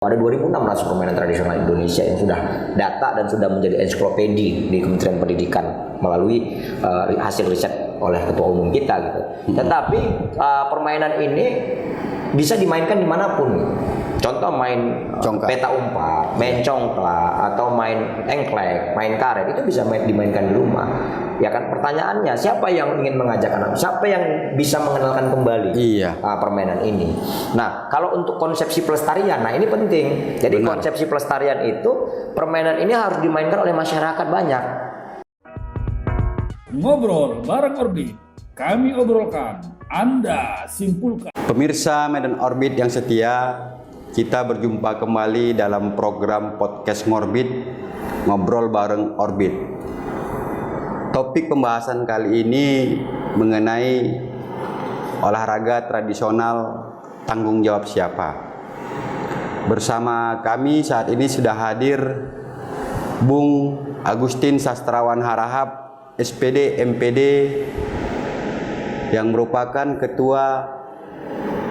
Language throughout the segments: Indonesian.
Ada 2.600 permainan tradisional Indonesia yang sudah data dan sudah menjadi ensiklopedi di Kementerian Pendidikan melalui hasil riset oleh ketua umum kita gitu. Tetapi permainan ini bisa dimainkan dimanapun. Contoh main peta umpat, main congklak, atau main engklek, main karet, itu bisa dimainkan di rumah. Ya kan, pertanyaannya siapa yang ingin mengajak anak, siapa yang bisa mengenalkan kembali permainan ini. Nah, kalau untuk konsepsi pelestarian, nah ini penting. Jadi konsepsi pelestarian itu, permainan ini harus dimainkan oleh masyarakat banyak. Ngobrol bareng Orbit, kami obrolkan, Anda simpulkan. Pemirsa Medan Orbit yang setia, kita berjumpa kembali dalam program podcast Ngorbit, Ngobrol bareng Orbit. Topik pembahasan kali ini mengenai olahraga tradisional, tanggung jawab siapa. Bersama kami saat ini sudah hadir Bung Agustin Sastrawan Harahap, SPD MPD, yang merupakan ketua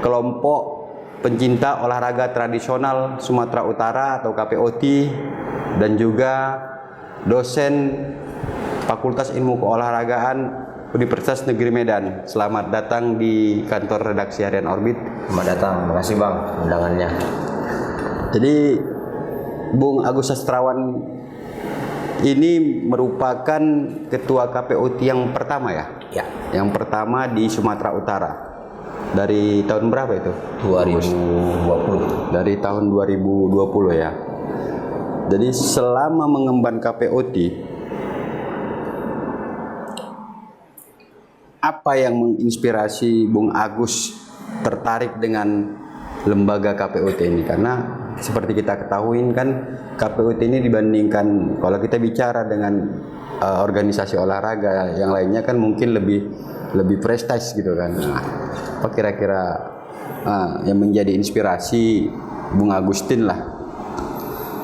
kelompok pencinta olahraga tradisional Sumatera Utara atau KPOT, dan juga dosen Fakultas Ilmu Keolahragaan Universitas Negeri Medan. Selamat datang di kantor redaksi harian Orbit. Selamat datang, terima kasih Bang undangannya. Jadi Bung Agus Sastrawan ini merupakan ketua KPOT yang pertama ya? Ya. Yang pertama di Sumatera Utara. Dari tahun berapa itu? 2020. Dari tahun 2020 ya. Jadi selama mengemban KPOT, apa yang menginspirasi Bung Agus tertarik dengan lembaga KPOT ini? Karena seperti kita ketahui kan, KPOT ini dibandingkan kalau kita bicara dengan organisasi olahraga yang lainnya kan mungkin lebih prestis gitu kan. Nah, apa kira-kira yang menjadi inspirasi Bung Agustin lah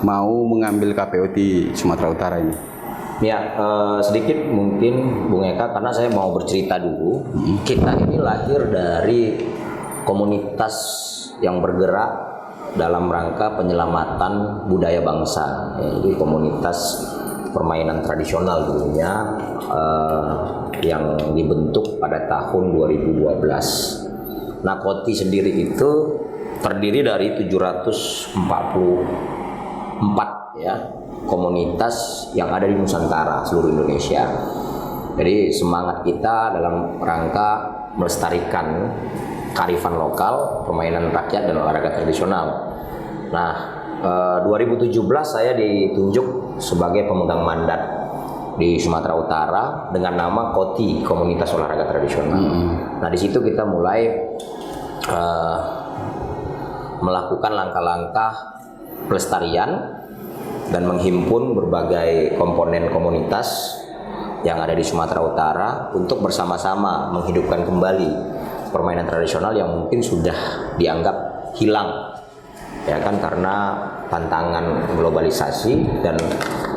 mau mengambil KPOT Sumatera Utara ini? Ya, sedikit mungkin Bung Eka, karena saya mau bercerita dulu. Kita ini lahir dari komunitas yang bergerak dalam rangka penyelamatan budaya bangsa. Jadi komunitas permainan tradisional dulunya yang dibentuk pada tahun 2012. Nah, KOTI sendiri itu terdiri dari 744 ya komunitas yang ada di Nusantara seluruh Indonesia. Jadi semangat kita dalam rangka melestarikan kearifan lokal, permainan rakyat dan olahraga tradisional. Nah, 2017 saya ditunjuk sebagai pemegang mandat di Sumatera Utara dengan nama KOTI, Komunitas Olahraga Tradisional. Nah, di situ kita mulai melakukan langkah-langkah pelestarian dan menghimpun berbagai komponen komunitas yang ada di Sumatera Utara untuk bersama-sama menghidupkan kembali permainan tradisional yang mungkin sudah dianggap hilang, ya kan, karena tantangan globalisasi dan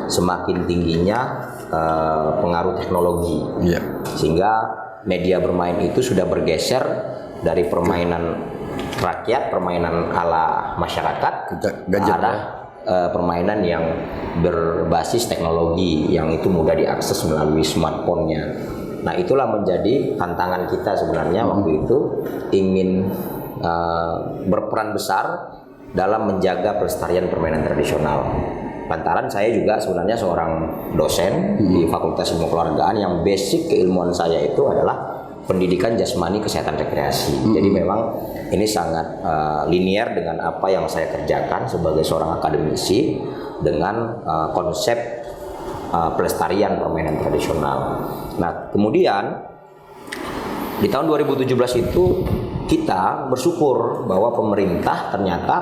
semakin tingginya pengaruh teknologi, sehingga media bermain itu sudah bergeser dari permainan rakyat, permainan ala masyarakat, ke arah permainan yang berbasis teknologi yang itu mudah diakses melalui smartphone-nya. Nah, itulah menjadi tantangan kita sebenarnya waktu itu, ingin berperan besar dalam menjaga pelestarian permainan tradisional. Lantaran saya juga sebenarnya seorang dosen di Fakultas Ilmu Keolahragaan yang basic keilmuan saya itu adalah pendidikan jasmani kesehatan rekreasi. Jadi memang ini sangat linier dengan apa yang saya kerjakan sebagai seorang akademisi dengan konsep pelestarian permainan tradisional. Nah, kemudian di tahun 2017 itu kita bersyukur bahwa pemerintah ternyata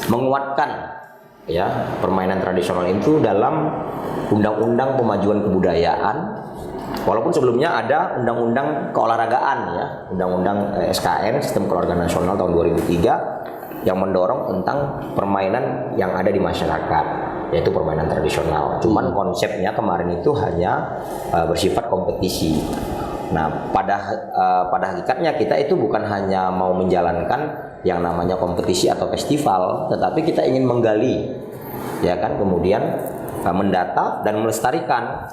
menguatkan ya permainan tradisional itu dalam Undang-Undang Pemajuan Kebudayaan. Walaupun sebelumnya ada Undang-Undang Keolahragaan ya, Undang-Undang SKN Sistem Keolahragaan Nasional tahun 2003 yang mendorong tentang permainan yang ada di masyarakat, yaitu permainan tradisional. Cuman konsepnya kemarin itu hanya bersifat kompetisi. Nah, pada hakikatnya kita itu bukan hanya mau menjalankan yang namanya kompetisi atau festival, tetapi kita ingin menggali, ya kan, kemudian mendata dan melestarikan.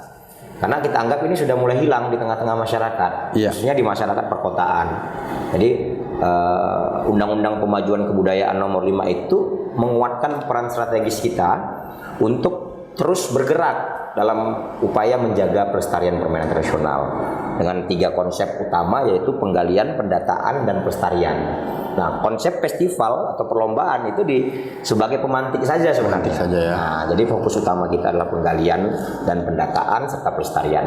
Karena kita anggap ini sudah mulai hilang di tengah-tengah masyarakat, khususnya di masyarakat perkotaan. Jadi Undang-Undang Pemajuan Kebudayaan Nomor 5 itu menguatkan peran strategis kita untuk terus bergerak dalam upaya menjaga pelestarian permainan tradisional dengan 3 konsep utama, yaitu penggalian, pendataan, dan pelestarian. Nah, konsep festival atau perlombaan itu sebagai pemantik saja sebenarnya. Nah, jadi fokus utama kita adalah penggalian dan pendataan serta pelestarian.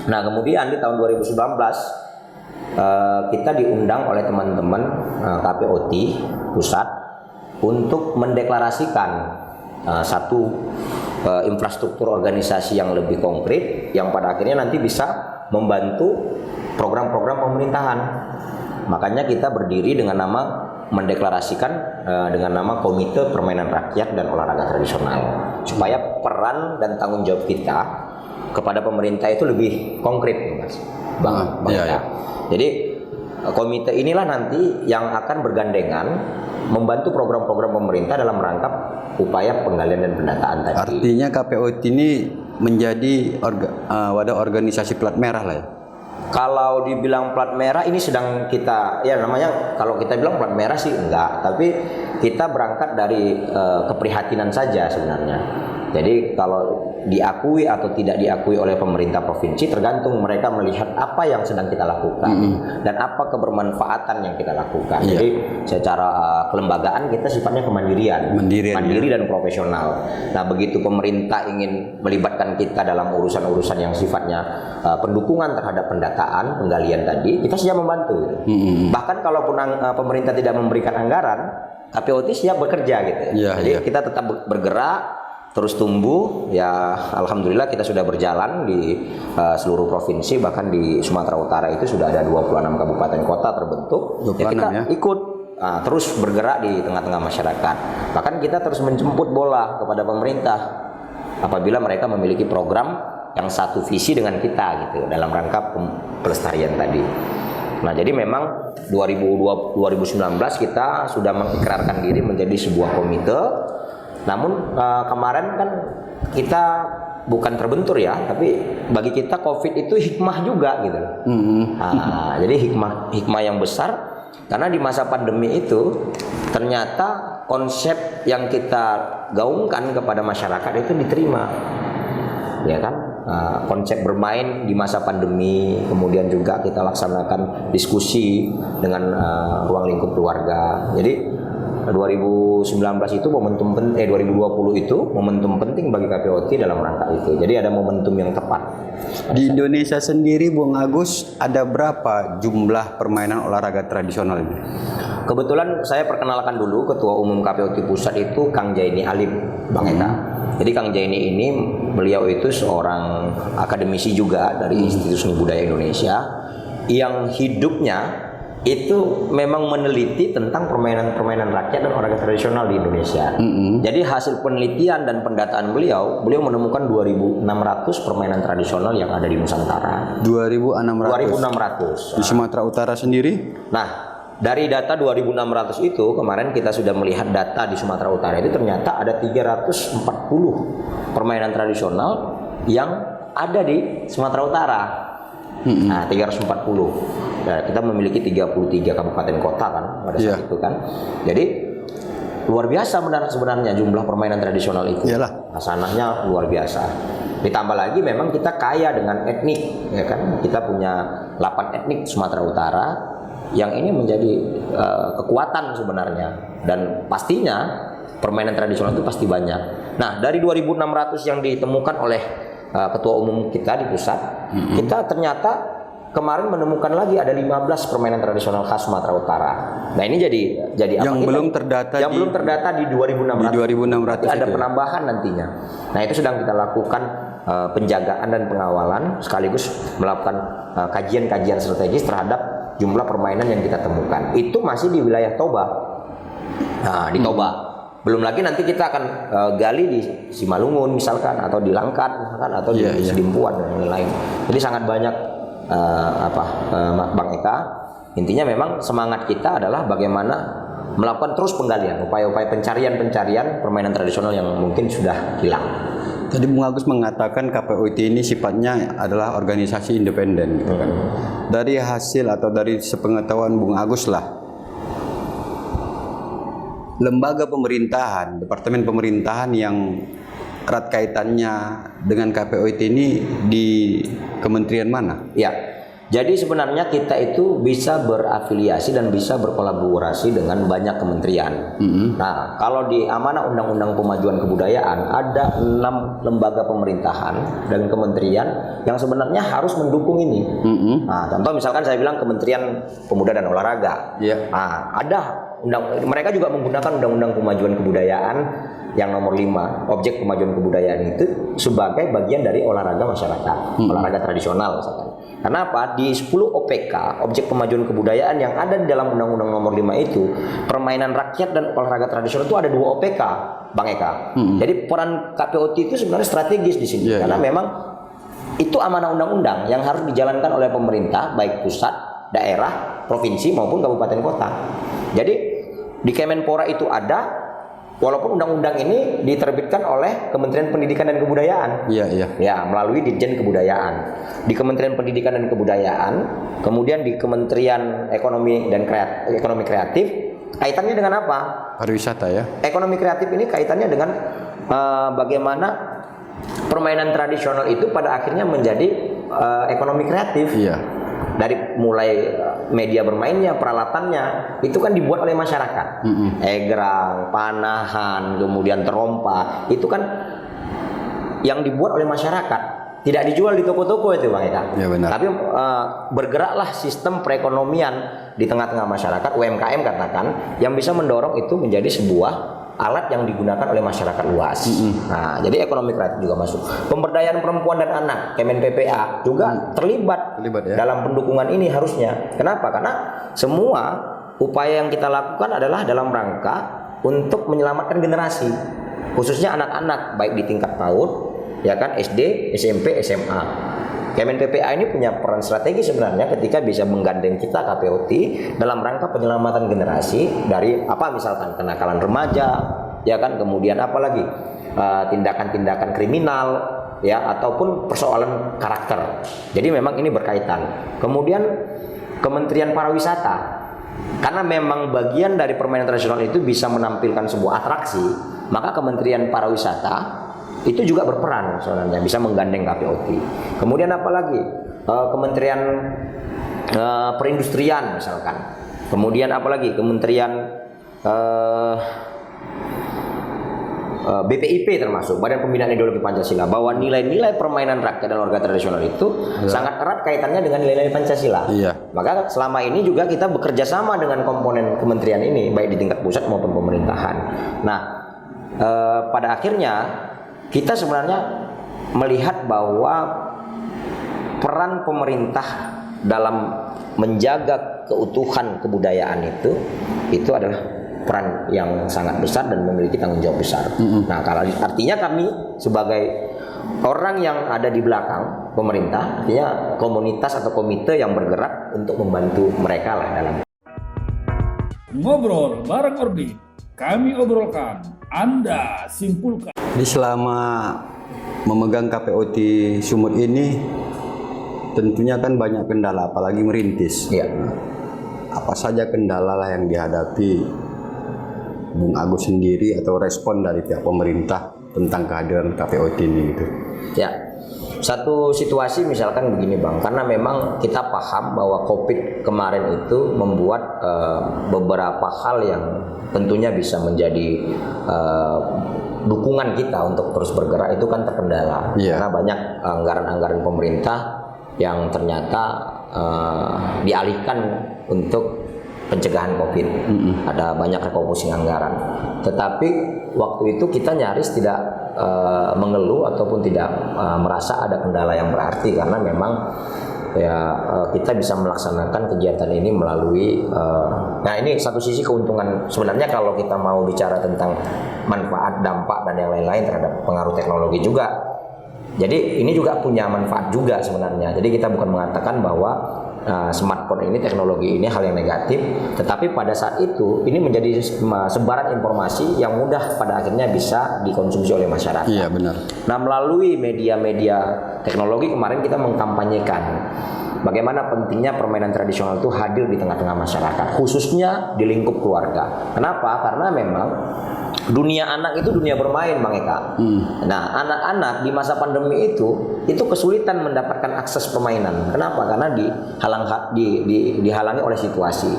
Nah, kemudian di tahun 2019 kita diundang oleh teman-teman KPOT pusat untuk mendeklarasikan satu infrastruktur organisasi yang lebih konkret yang pada akhirnya nanti bisa membantu program-program pemerintahan. Makanya kita berdiri dengan nama, mendeklarasikan dengan nama Komite Permainan Rakyat dan Olahraga Tradisional, supaya peran dan tanggung jawab kita kepada pemerintah itu lebih konkret, Mas. Jadi komite inilah nanti yang akan bergandengan membantu program-program pemerintah dalam rangka upaya penggalian dan pendataan tadi. Artinya KPOT ini menjadi wadah organisasi plat merah lah ya. Kalau dibilang plat merah ini sedang kita, ya namanya, kalau kita bilang plat merah sih enggak, tapi kita berangkat dari keprihatinan saja sebenarnya. Jadi kalau diakui atau tidak diakui oleh pemerintah provinsi tergantung mereka melihat apa yang sedang kita lakukan dan apa kebermanfaatan yang kita lakukan. Jadi secara kelembagaan kita sifatnya kemandirian, mandiri dan profesional. Nah, begitu pemerintah ingin melibatkan kita dalam urusan-urusan yang sifatnya pendukungan terhadap pendataan, penggalian tadi, kita siap membantu. Bahkan kalaupun pemerintah tidak memberikan anggaran, KPOT siap bekerja gitu. Jadi kita tetap bergerak, terus tumbuh, ya alhamdulillah kita sudah berjalan di seluruh provinsi, bahkan di Sumatera Utara itu sudah ada 26 kabupaten kota terbentuk. Ya kita ikut terus bergerak di tengah-tengah masyarakat. Bahkan kita terus menjemput bola kepada pemerintah apabila mereka memiliki program yang satu visi dengan kita gitu dalam rangka pelestarian tadi. Nah, jadi memang 2019 kita sudah mengikrarkan diri menjadi sebuah komite. Namun kemarin kan kita bukan terbentur ya, tapi bagi kita COVID itu hikmah juga gitu. Jadi hikmah yang besar, karena di masa pandemi itu ternyata konsep yang kita gaungkan kepada masyarakat itu diterima, ya kan? Konsep bermain di masa pandemi, kemudian juga kita laksanakan diskusi dengan ruang lingkup keluarga. Jadi 2019 itu 2020 itu momentum penting bagi KPOT dalam rangka itu. Jadi ada momentum yang tepat. Di Indonesia sendiri, Bung Agus, ada berapa jumlah permainan olahraga tradisional ini? Kebetulan saya perkenalkan dulu Ketua Umum KPOT Pusat itu Kang Jaini Alim, Bang Eka. Jadi Kang Jaini ini, beliau itu seorang akademisi juga dari Institut Seni Budaya Indonesia yang hidupnya itu memang meneliti tentang permainan-permainan rakyat dan olahraga tradisional di Indonesia. Jadi hasil penelitian dan pendataan beliau menemukan 2.600 permainan tradisional yang ada di Nusantara. 2.600. Di Sumatera Utara sendiri? Nah, dari data 2.600 itu kemarin kita sudah melihat data di Sumatera Utara itu ternyata ada 340 permainan tradisional yang ada di Sumatera Utara. Nah, 340. Nah, kita memiliki 33 kabupaten kota kan pada saat itu kan. Jadi luar biasa sebenarnya jumlah permainan tradisional itu. Hasanahnya luar biasa. Ditambah lagi memang kita kaya dengan etnik, ya kan? Kita punya 8 etnik Sumatera Utara yang ini menjadi kekuatan sebenarnya, dan pastinya permainan tradisional itu pasti banyak. Nah, dari 2.600 yang ditemukan oleh Ketua Umum kita di pusat, kita ternyata kemarin menemukan lagi ada 15 permainan tradisional khas Sumatera Utara. Nah, ini jadi yang belum terdata di 2.600. Di 2.600 ada penambahan nantinya. Nah, itu sedang kita lakukan penjagaan dan pengawalan sekaligus melakukan kajian-kajian strategis terhadap jumlah permainan yang kita temukan. Itu masih di wilayah Toba. Nah, di Toba. Belum lagi nanti kita akan gali di Simalungun misalkan, atau di Langkat misalkan, atau di Sedimpuan dan lain-lain. Jadi sangat banyak Bang Eka. Intinya memang semangat kita adalah bagaimana melakukan terus penggalian, upaya-upaya pencarian permainan tradisional yang mungkin sudah hilang. Tadi Bung Agus mengatakan KPUT ini sifatnya adalah organisasi independen gitu kan. Dari hasil atau dari sepengetahuan Bung Agus lah, lembaga pemerintahan, departemen pemerintahan yang erat kaitannya dengan KPUT ini di kementerian mana? Ya, jadi sebenarnya kita itu bisa berafiliasi dan bisa berkolaborasi dengan banyak kementerian. Nah, kalau di amanah Undang-Undang Pemajuan Kebudayaan ada 6 lembaga pemerintahan dan kementerian yang sebenarnya harus mendukung ini. Nah, contoh misalkan saya bilang Kementerian Pemuda dan Olahraga. Nah, ada mereka juga menggunakan Undang-Undang Pemajuan Kebudayaan yang nomor 5, objek pemajuan kebudayaan itu sebagai bagian dari olahraga masyarakat, olahraga tradisional misalkan. Kenapa? Di 10 OPK, objek pemajuan kebudayaan yang ada di dalam Undang-Undang nomor 5 itu, permainan rakyat dan olahraga tradisional itu ada 2 OPK, Bang Eka. Jadi peran KPUT itu sebenarnya strategis di sini, karena memang itu amanah undang-undang yang harus dijalankan oleh pemerintah, baik pusat, daerah, provinsi maupun kabupaten kota. Jadi di Kemenpora itu ada, walaupun undang-undang ini diterbitkan oleh Kementerian Pendidikan dan Kebudayaan. Ya, melalui Ditjen Kebudayaan. Di Kementerian Pendidikan dan Kebudayaan, kemudian di Kementerian Ekonomi Kreatif, kaitannya dengan apa? Pariwisata ya. Ekonomi kreatif ini kaitannya dengan bagaimana permainan tradisional itu pada akhirnya menjadi ekonomi kreatif. Dari mulai media bermainnya, peralatannya, itu kan dibuat oleh masyarakat. Egrang, panahan, kemudian terompa, itu kan yang dibuat oleh masyarakat. Tidak dijual di toko-toko itu, Bang Eka. Ya, benar. Tapi bergeraklah sistem perekonomian di tengah-tengah masyarakat, UMKM katakan, yang bisa mendorong itu menjadi sebuah alat yang digunakan oleh masyarakat luas. Nah, jadi ekonomi kreatif juga masuk. Pemberdayaan perempuan dan anak, Kemen PPA juga terlibat ya, dalam pendukungan ini harusnya. Kenapa? Karena semua upaya yang kita lakukan adalah dalam rangka untuk menyelamatkan generasi, khususnya anak-anak, baik di tingkat PAUD, ya kan, SD, SMP, SMA. Kemen PPA ini punya peran strategi sebenarnya ketika bisa menggandeng kita KPUT dalam rangka penyelamatan generasi dari apa, misalkan kenakalan remaja, ya kan, kemudian apalagi tindakan-tindakan kriminal, ya, ataupun persoalan karakter. Jadi memang ini berkaitan. Kemudian Kementerian Pariwisata, karena memang bagian dari permainan tradisional itu bisa menampilkan sebuah atraksi, maka Kementerian Pariwisata itu juga berperan sebenarnya, bisa menggandeng KPUT. Kemudian apalagi Kementerian Perindustrian misalkan. Kemudian apalagi Kementerian BPIP termasuk Badan Pembinaan Ideologi Pancasila, bahwa nilai-nilai permainan rakyat dan olahraga tradisional itu sangat erat kaitannya dengan nilai-nilai Pancasila. Maka selama ini juga kita bekerja sama dengan komponen kementerian ini, baik di tingkat pusat maupun pemerintahan. Nah, pada akhirnya kita sebenarnya melihat bahwa peran pemerintah dalam menjaga keutuhan kebudayaan itu adalah peran yang sangat besar dan memiliki tanggung jawab besar. Nah, kalau artinya kami sebagai orang yang ada di belakang pemerintah, artinya komunitas atau komite yang bergerak untuk membantu mereka lah dalam Ngobrol bareng Orbit, kami obrolkan, Anda simpulkan. Jadi selama memegang KPUT Sumut ini tentunya kan banyak kendala, apalagi merintis. Apa saja kendala lah yang dihadapi Bung Agus sendiri atau respon dari pihak pemerintah tentang kehadiran KPUT ini gitu? Ya, satu situasi misalkan begini Bang, karena memang kita paham bahwa COVID kemarin itu membuat beberapa hal yang tentunya bisa menjadi dukungan kita untuk terus bergerak itu kan terkendala. Karena banyak anggaran-anggaran pemerintah yang ternyata dialihkan untuk pencegahan COVID. Ada banyak refocusing anggaran. Tetapi waktu itu kita nyaris tidak mengeluh ataupun tidak merasa ada kendala yang berarti, karena memang kita bisa melaksanakan kegiatan ini melalui nah ini satu sisi keuntungan sebenarnya kalau kita mau bicara tentang manfaat, dampak dan yang lain-lain terhadap pengaruh teknologi juga. Jadi ini juga punya manfaat juga sebenarnya. Jadi kita bukan mengatakan bahwa smartphone ini, teknologi ini hal yang negatif, tetapi pada saat itu ini menjadi sebaran informasi yang mudah pada akhirnya bisa dikonsumsi oleh masyarakat. Iya, benar. Nah, melalui media-media teknologi kemarin kita mengkampanyekan bagaimana pentingnya permainan tradisional itu hadir di tengah-tengah masyarakat, khususnya di lingkup keluarga. Kenapa? Karena memang dunia anak itu dunia bermain, Bang Eka. Nah, anak-anak di masa pandemi itu kesulitan mendapatkan akses permainan. Kenapa? Karena dihalangi oleh situasi.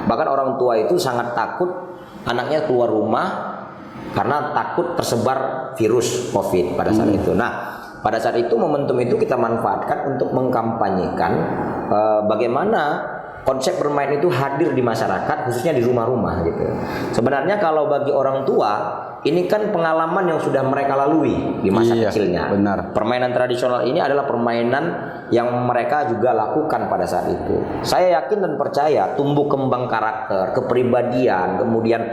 Bahkan orang tua itu sangat takut anaknya keluar rumah karena takut tersebar virus COVID pada saat itu. Nah, pada saat itu momentum itu kita manfaatkan untuk mengkampanyekan bagaimana konsep bermain itu hadir di masyarakat, khususnya di rumah-rumah gitu. Sebenarnya kalau bagi orang tua, ini kan pengalaman yang sudah mereka lalui di masa kecilnya. Benar. Permainan tradisional ini adalah permainan yang mereka juga lakukan pada saat itu. Saya yakin dan percaya tumbuh kembang karakter, kepribadian, kemudian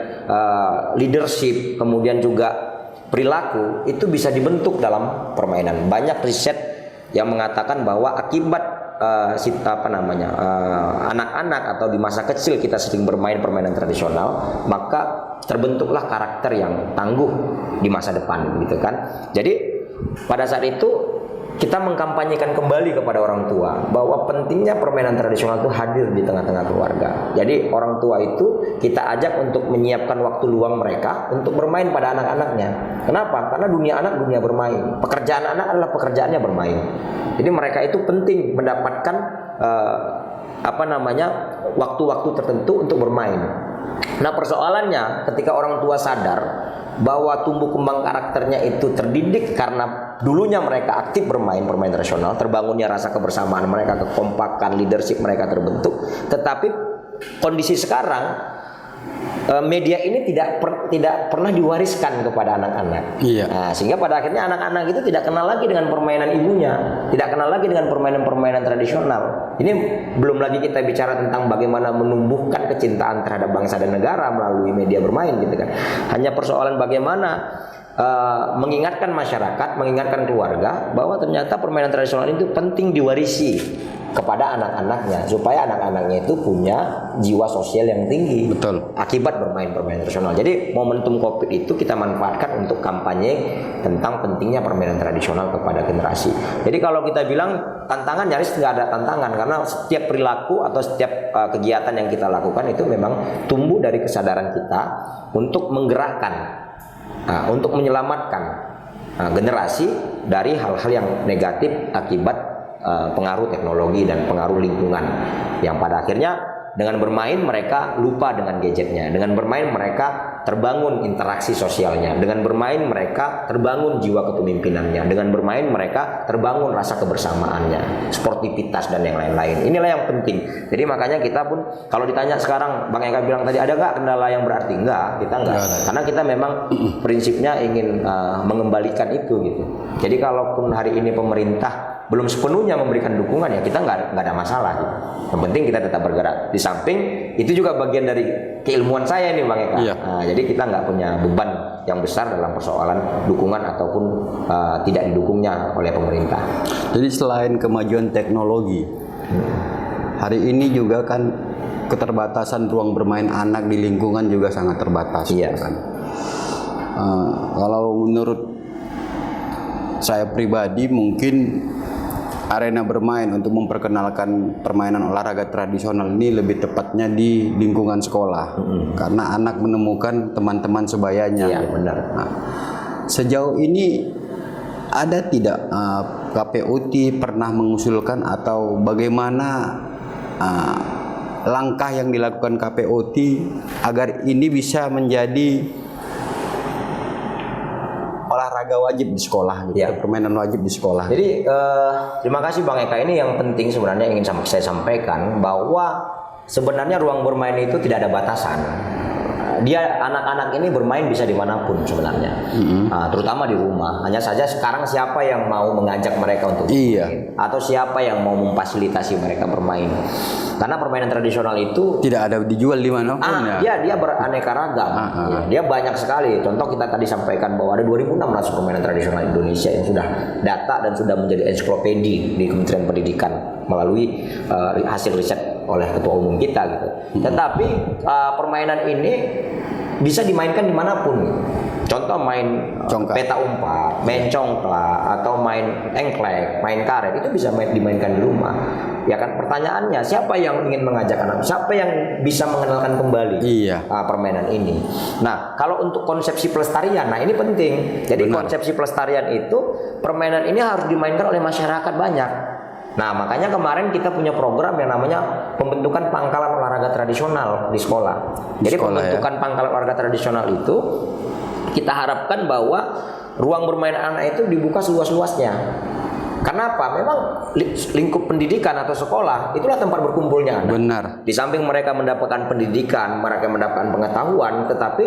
leadership, kemudian juga perilaku itu bisa dibentuk dalam permainan. Banyak riset yang mengatakan bahwa akibat anak-anak atau di masa kecil kita sering bermain permainan tradisional, maka terbentuklah karakter yang tangguh di masa depan gitu kan. Jadi pada saat itu kita mengkampanyekan kembali kepada orang tua bahwa pentingnya permainan tradisional itu hadir di tengah-tengah keluarga. Jadi orang tua itu kita ajak untuk menyiapkan waktu luang mereka untuk bermain pada anak-anaknya. Kenapa? Karena dunia anak dunia bermain. Pekerjaan anak adalah pekerjaannya bermain. Jadi mereka itu penting mendapatkan waktu-waktu tertentu untuk bermain. Nah, persoalannya ketika orang tua sadar bahwa tumbuh kembang karakternya itu terdidik karena dulunya mereka aktif bermain permainan tradisional, terbangunnya rasa kebersamaan mereka, kekompakan, leadership mereka terbentuk. Tetapi kondisi sekarang media ini tidak pernah diwariskan kepada anak-anak. Iya. Nah, sehingga pada akhirnya anak-anak itu tidak kenal lagi dengan permainan ibunya, tidak kenal lagi dengan permainan-permainan tradisional. Ini belum lagi kita bicara tentang bagaimana menumbuhkan kecintaan terhadap bangsa dan negara melalui media bermain gitu kan. Hanya persoalan bagaimana mengingatkan masyarakat, mengingatkan keluarga bahwa ternyata permainan tradisional itu penting diwarisi kepada anak-anaknya supaya anak-anaknya itu punya jiwa sosial yang tinggi. Betul. Akibat bermain permainan tradisional. Jadi momentum Covid itu kita manfaatkan untuk kampanye tentang pentingnya permainan tradisional kepada generasi. Jadi kalau kita bilang tantangan, nyaris nggak ada tantangan karena setiap perilaku atau setiap kegiatan yang kita lakukan itu memang tumbuh dari kesadaran kita untuk menggerakkan, untuk menyelamatkan generasi dari hal-hal yang negatif akibat pengaruh teknologi dan pengaruh lingkungan yang pada akhirnya dengan bermain mereka lupa dengan gadgetnya, dengan bermain mereka terbangun interaksi sosialnya, dengan bermain mereka terbangun jiwa kepemimpinannya, dengan bermain mereka terbangun rasa kebersamaannya, sportivitas dan yang lain-lain. Inilah yang penting. Jadi makanya kita pun kalau ditanya sekarang, Bang Eka bilang tadi ada nggak kendala yang berarti? Enggak, kita enggak. Karena kita memang prinsipnya ingin mengembalikan itu gitu. Jadi kalaupun hari ini pemerintah belum sepenuhnya memberikan dukungan, ya kita nggak ada masalah gitu. Yang penting kita tetap bergerak. Di samping itu juga bagian dari keilmuan saya nih Bang Eka. Iya. Jadi kita nggak punya beban yang besar dalam persoalan dukungan ataupun tidak didukungnya oleh pemerintah. Jadi selain kemajuan teknologi, hari ini juga kan keterbatasan ruang bermain anak di lingkungan juga sangat terbatas. Iya. Kan? Kalau menurut saya pribadi mungkin arena bermain untuk memperkenalkan permainan olahraga tradisional ini lebih tepatnya di lingkungan sekolah, karena anak menemukan teman-teman sebayanya. Iya, benar. Nah, sejauh ini ada tidak KPUT pernah mengusulkan atau bagaimana langkah yang dilakukan KPUT agar ini bisa menjadi olahraga wajib di sekolah gitu, permainan wajib di sekolah. Jadi terima kasih Bang Eka, ini yang penting sebenarnya ingin saya sampaikan bahwa sebenarnya ruang bermain itu tidak ada batasan. Ya, dia anak-anak ini bermain bisa dimanapun sebenarnya, terutama di rumah. Hanya saja sekarang siapa yang mau mengajak mereka untuk bermain, atau siapa yang mau memfasilitasi mereka bermain. Karena permainan tradisional itu tidak ada dijual di mana pun ya. Dia beraneka ragam. Ya, dia banyak sekali. Contoh kita tadi sampaikan bahwa ada 2.600 permainan tradisional Indonesia yang sudah data dan sudah menjadi ensiklopedi di Kementerian Pendidikan melalui hasil riset oleh ketua umum kita gitu. Tetapi permainan ini bisa dimainkan dimanapun. Contoh main peta umpat, main congklak, atau main engklek, main karet, itu bisa dimainkan di rumah. Ya kan, pertanyaannya siapa yang ingin mengajak anak, siapa yang bisa mengenalkan kembali permainan ini. Nah, kalau untuk konsepsi pelestarian, nah ini penting. Jadi konsepsi pelestarian itu permainan ini harus dimainkan oleh masyarakat banyak. Nah, makanya kemarin kita punya program yang namanya pembentukan pangkalan olahraga tradisional di sekolah. Jadi pembentukan pangkalan olahraga tradisional itu kita harapkan bahwa ruang bermain anak itu dibuka seluas-luasnya. Kenapa? Memang lingkup pendidikan atau sekolah itulah tempat berkumpulnya anak. Benar. Di samping mereka mendapatkan pendidikan, mereka mendapatkan pengetahuan, tetapi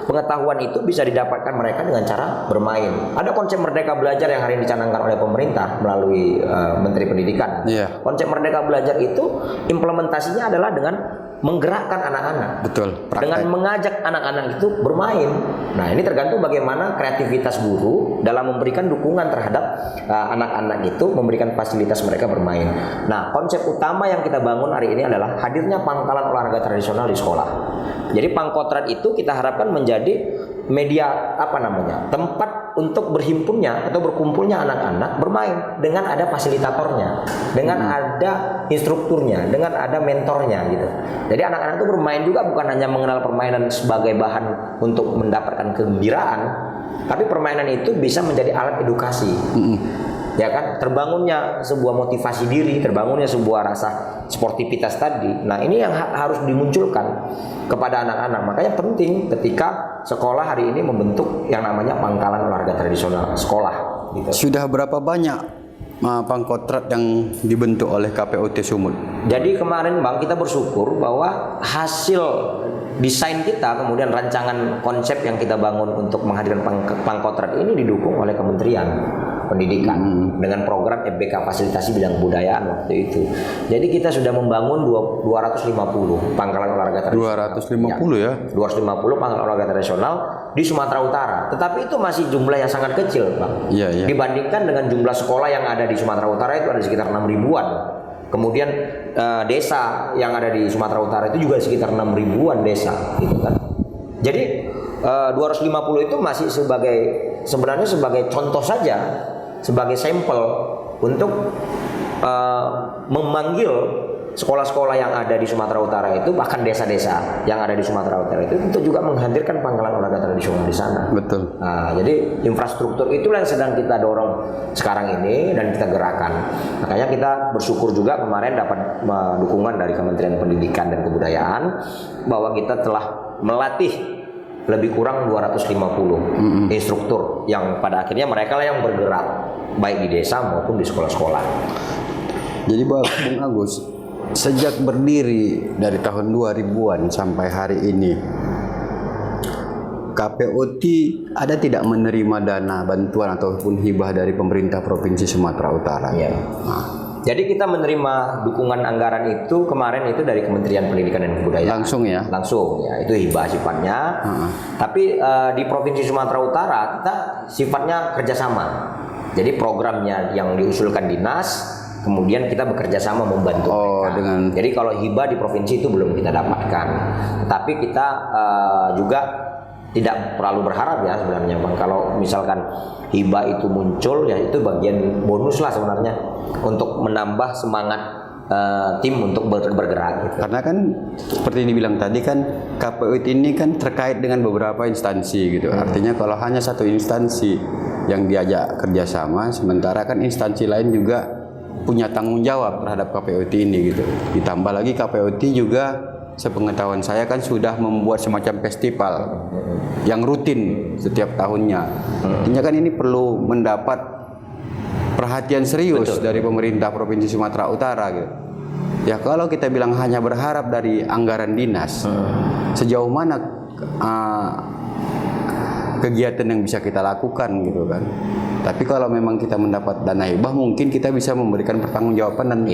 pengetahuan itu bisa didapatkan mereka dengan cara bermain. Ada konsep Merdeka Belajar yang hari ini dicanangkan oleh pemerintah melalui Menteri Pendidikan. Konsep Merdeka Belajar itu implementasinya adalah dengan menggerakkan anak-anak. Betul. Dengan mengajak anak-anak itu bermain. Nah, ini tergantung bagaimana kreativitas guru dalam memberikan dukungan terhadap anak-anak itu, memberikan fasilitas mereka bermain. Nah, konsep utama yang kita bangun hari ini adalah hadirnya pangkalan olahraga tradisional di sekolah. Jadi Pangkotrat itu kita harapkan menjadi media tempat untuk berhimpunnya atau berkumpulnya anak-anak bermain dengan ada fasilitatornya, dengan ada instrukturnya, dengan ada mentornya gitu. Jadi anak-anak itu bermain juga bukan hanya mengenal permainan sebagai bahan untuk mendapatkan kegembiraan, tapi permainan itu bisa menjadi alat edukasi. Ya kan, terbangunnya sebuah motivasi diri, terbangunnya sebuah rasa sportivitas tadi. Nah, ini yang harus dimunculkan kepada anak-anak. Makanya penting ketika sekolah hari ini membentuk yang namanya pangkalan olahraga tradisional sekolah gitu. Sudah berapa banyak Pangkotrat yang dibentuk oleh KPUT Sumut? Jadi kemarin Bang, kita bersyukur bahwa hasil desain kita, kemudian rancangan konsep yang kita bangun untuk menghadirkan Pangkotrat ini didukung oleh Kementerian Pendidikan dengan program FBK fasilitasi bidang kebudayaan waktu itu. Jadi kita sudah membangun 250 pangkalan olahraga tradisional. 250 ya? 250 pangkalan olahraga tradisional di Sumatera Utara. Tetapi itu masih jumlah yang sangat kecil, Bang. Dibandingkan dengan jumlah sekolah yang ada di Sumatera Utara itu ada sekitar 6 ribuan. Kemudian desa yang ada di Sumatera Utara itu juga sekitar 6 ribuan desa gitu kan. Jadi 250 itu masih sebenarnya sebagai contoh saja, sebagai sampel untuk memanggil sekolah-sekolah yang ada di Sumatera Utara itu, bahkan desa-desa yang ada di Sumatera Utara itu untuk juga menghadirkan pangkalan olahraga tradisional di sana. Betul. Nah, jadi infrastruktur itulah yang sedang kita dorong sekarang ini dan kita gerakan. Makanya kita bersyukur juga kemarin dapat dukungan dari Kementerian Pendidikan dan Kebudayaan bahwa kita telah melatih lebih kurang 250 instruktur yang pada akhirnya mereka lah yang bergerak baik di desa maupun di sekolah-sekolah. Jadi Bung Agus, sejak berdiri dari tahun 2000-an sampai hari ini, KPUT ada tidak menerima dana bantuan ataupun hibah dari pemerintah Provinsi Sumatera Utara? Jadi kita menerima dukungan anggaran itu kemarin itu dari Kementerian Pendidikan dan Kebudayaan. Langsung ya? Langsung ya, itu hibah sifatnya. Tapi di Provinsi Sumatera Utara kita sifatnya kerjasama. Jadi programnya yang diusulkan dinas, kemudian kita bekerja sama membantu mereka. Jadi kalau hibah di provinsi itu belum kita dapatkan. Tapi kita juga tidak terlalu berharap ya sebenarnya Bang. Kalau misalkan hibah itu muncul ya itu bagian bonus lah sebenarnya untuk menambah semangat tim untuk bergerak gitu. Karena kan seperti dibilang tadi kan KPUT ini kan terkait dengan beberapa instansi gitu. Artinya kalau hanya satu instansi yang diajak kerjasama, sementara kan instansi lain juga punya tanggung jawab terhadap KPUT ini gitu. Ditambah lagi KPUT juga sepengetahuan saya kan sudah membuat semacam festival yang rutin setiap tahunnya. Artinya kan ini perlu mendapat perhatian serius dari pemerintah Provinsi Sumatera Utara gitu. Ya kalau kita bilang hanya berharap dari anggaran dinas, sejauh mana kegiatan yang bisa kita lakukan gitu kan. Tapi kalau memang kita mendapat dana hibah, mungkin kita bisa memberikan pertanggungjawaban dan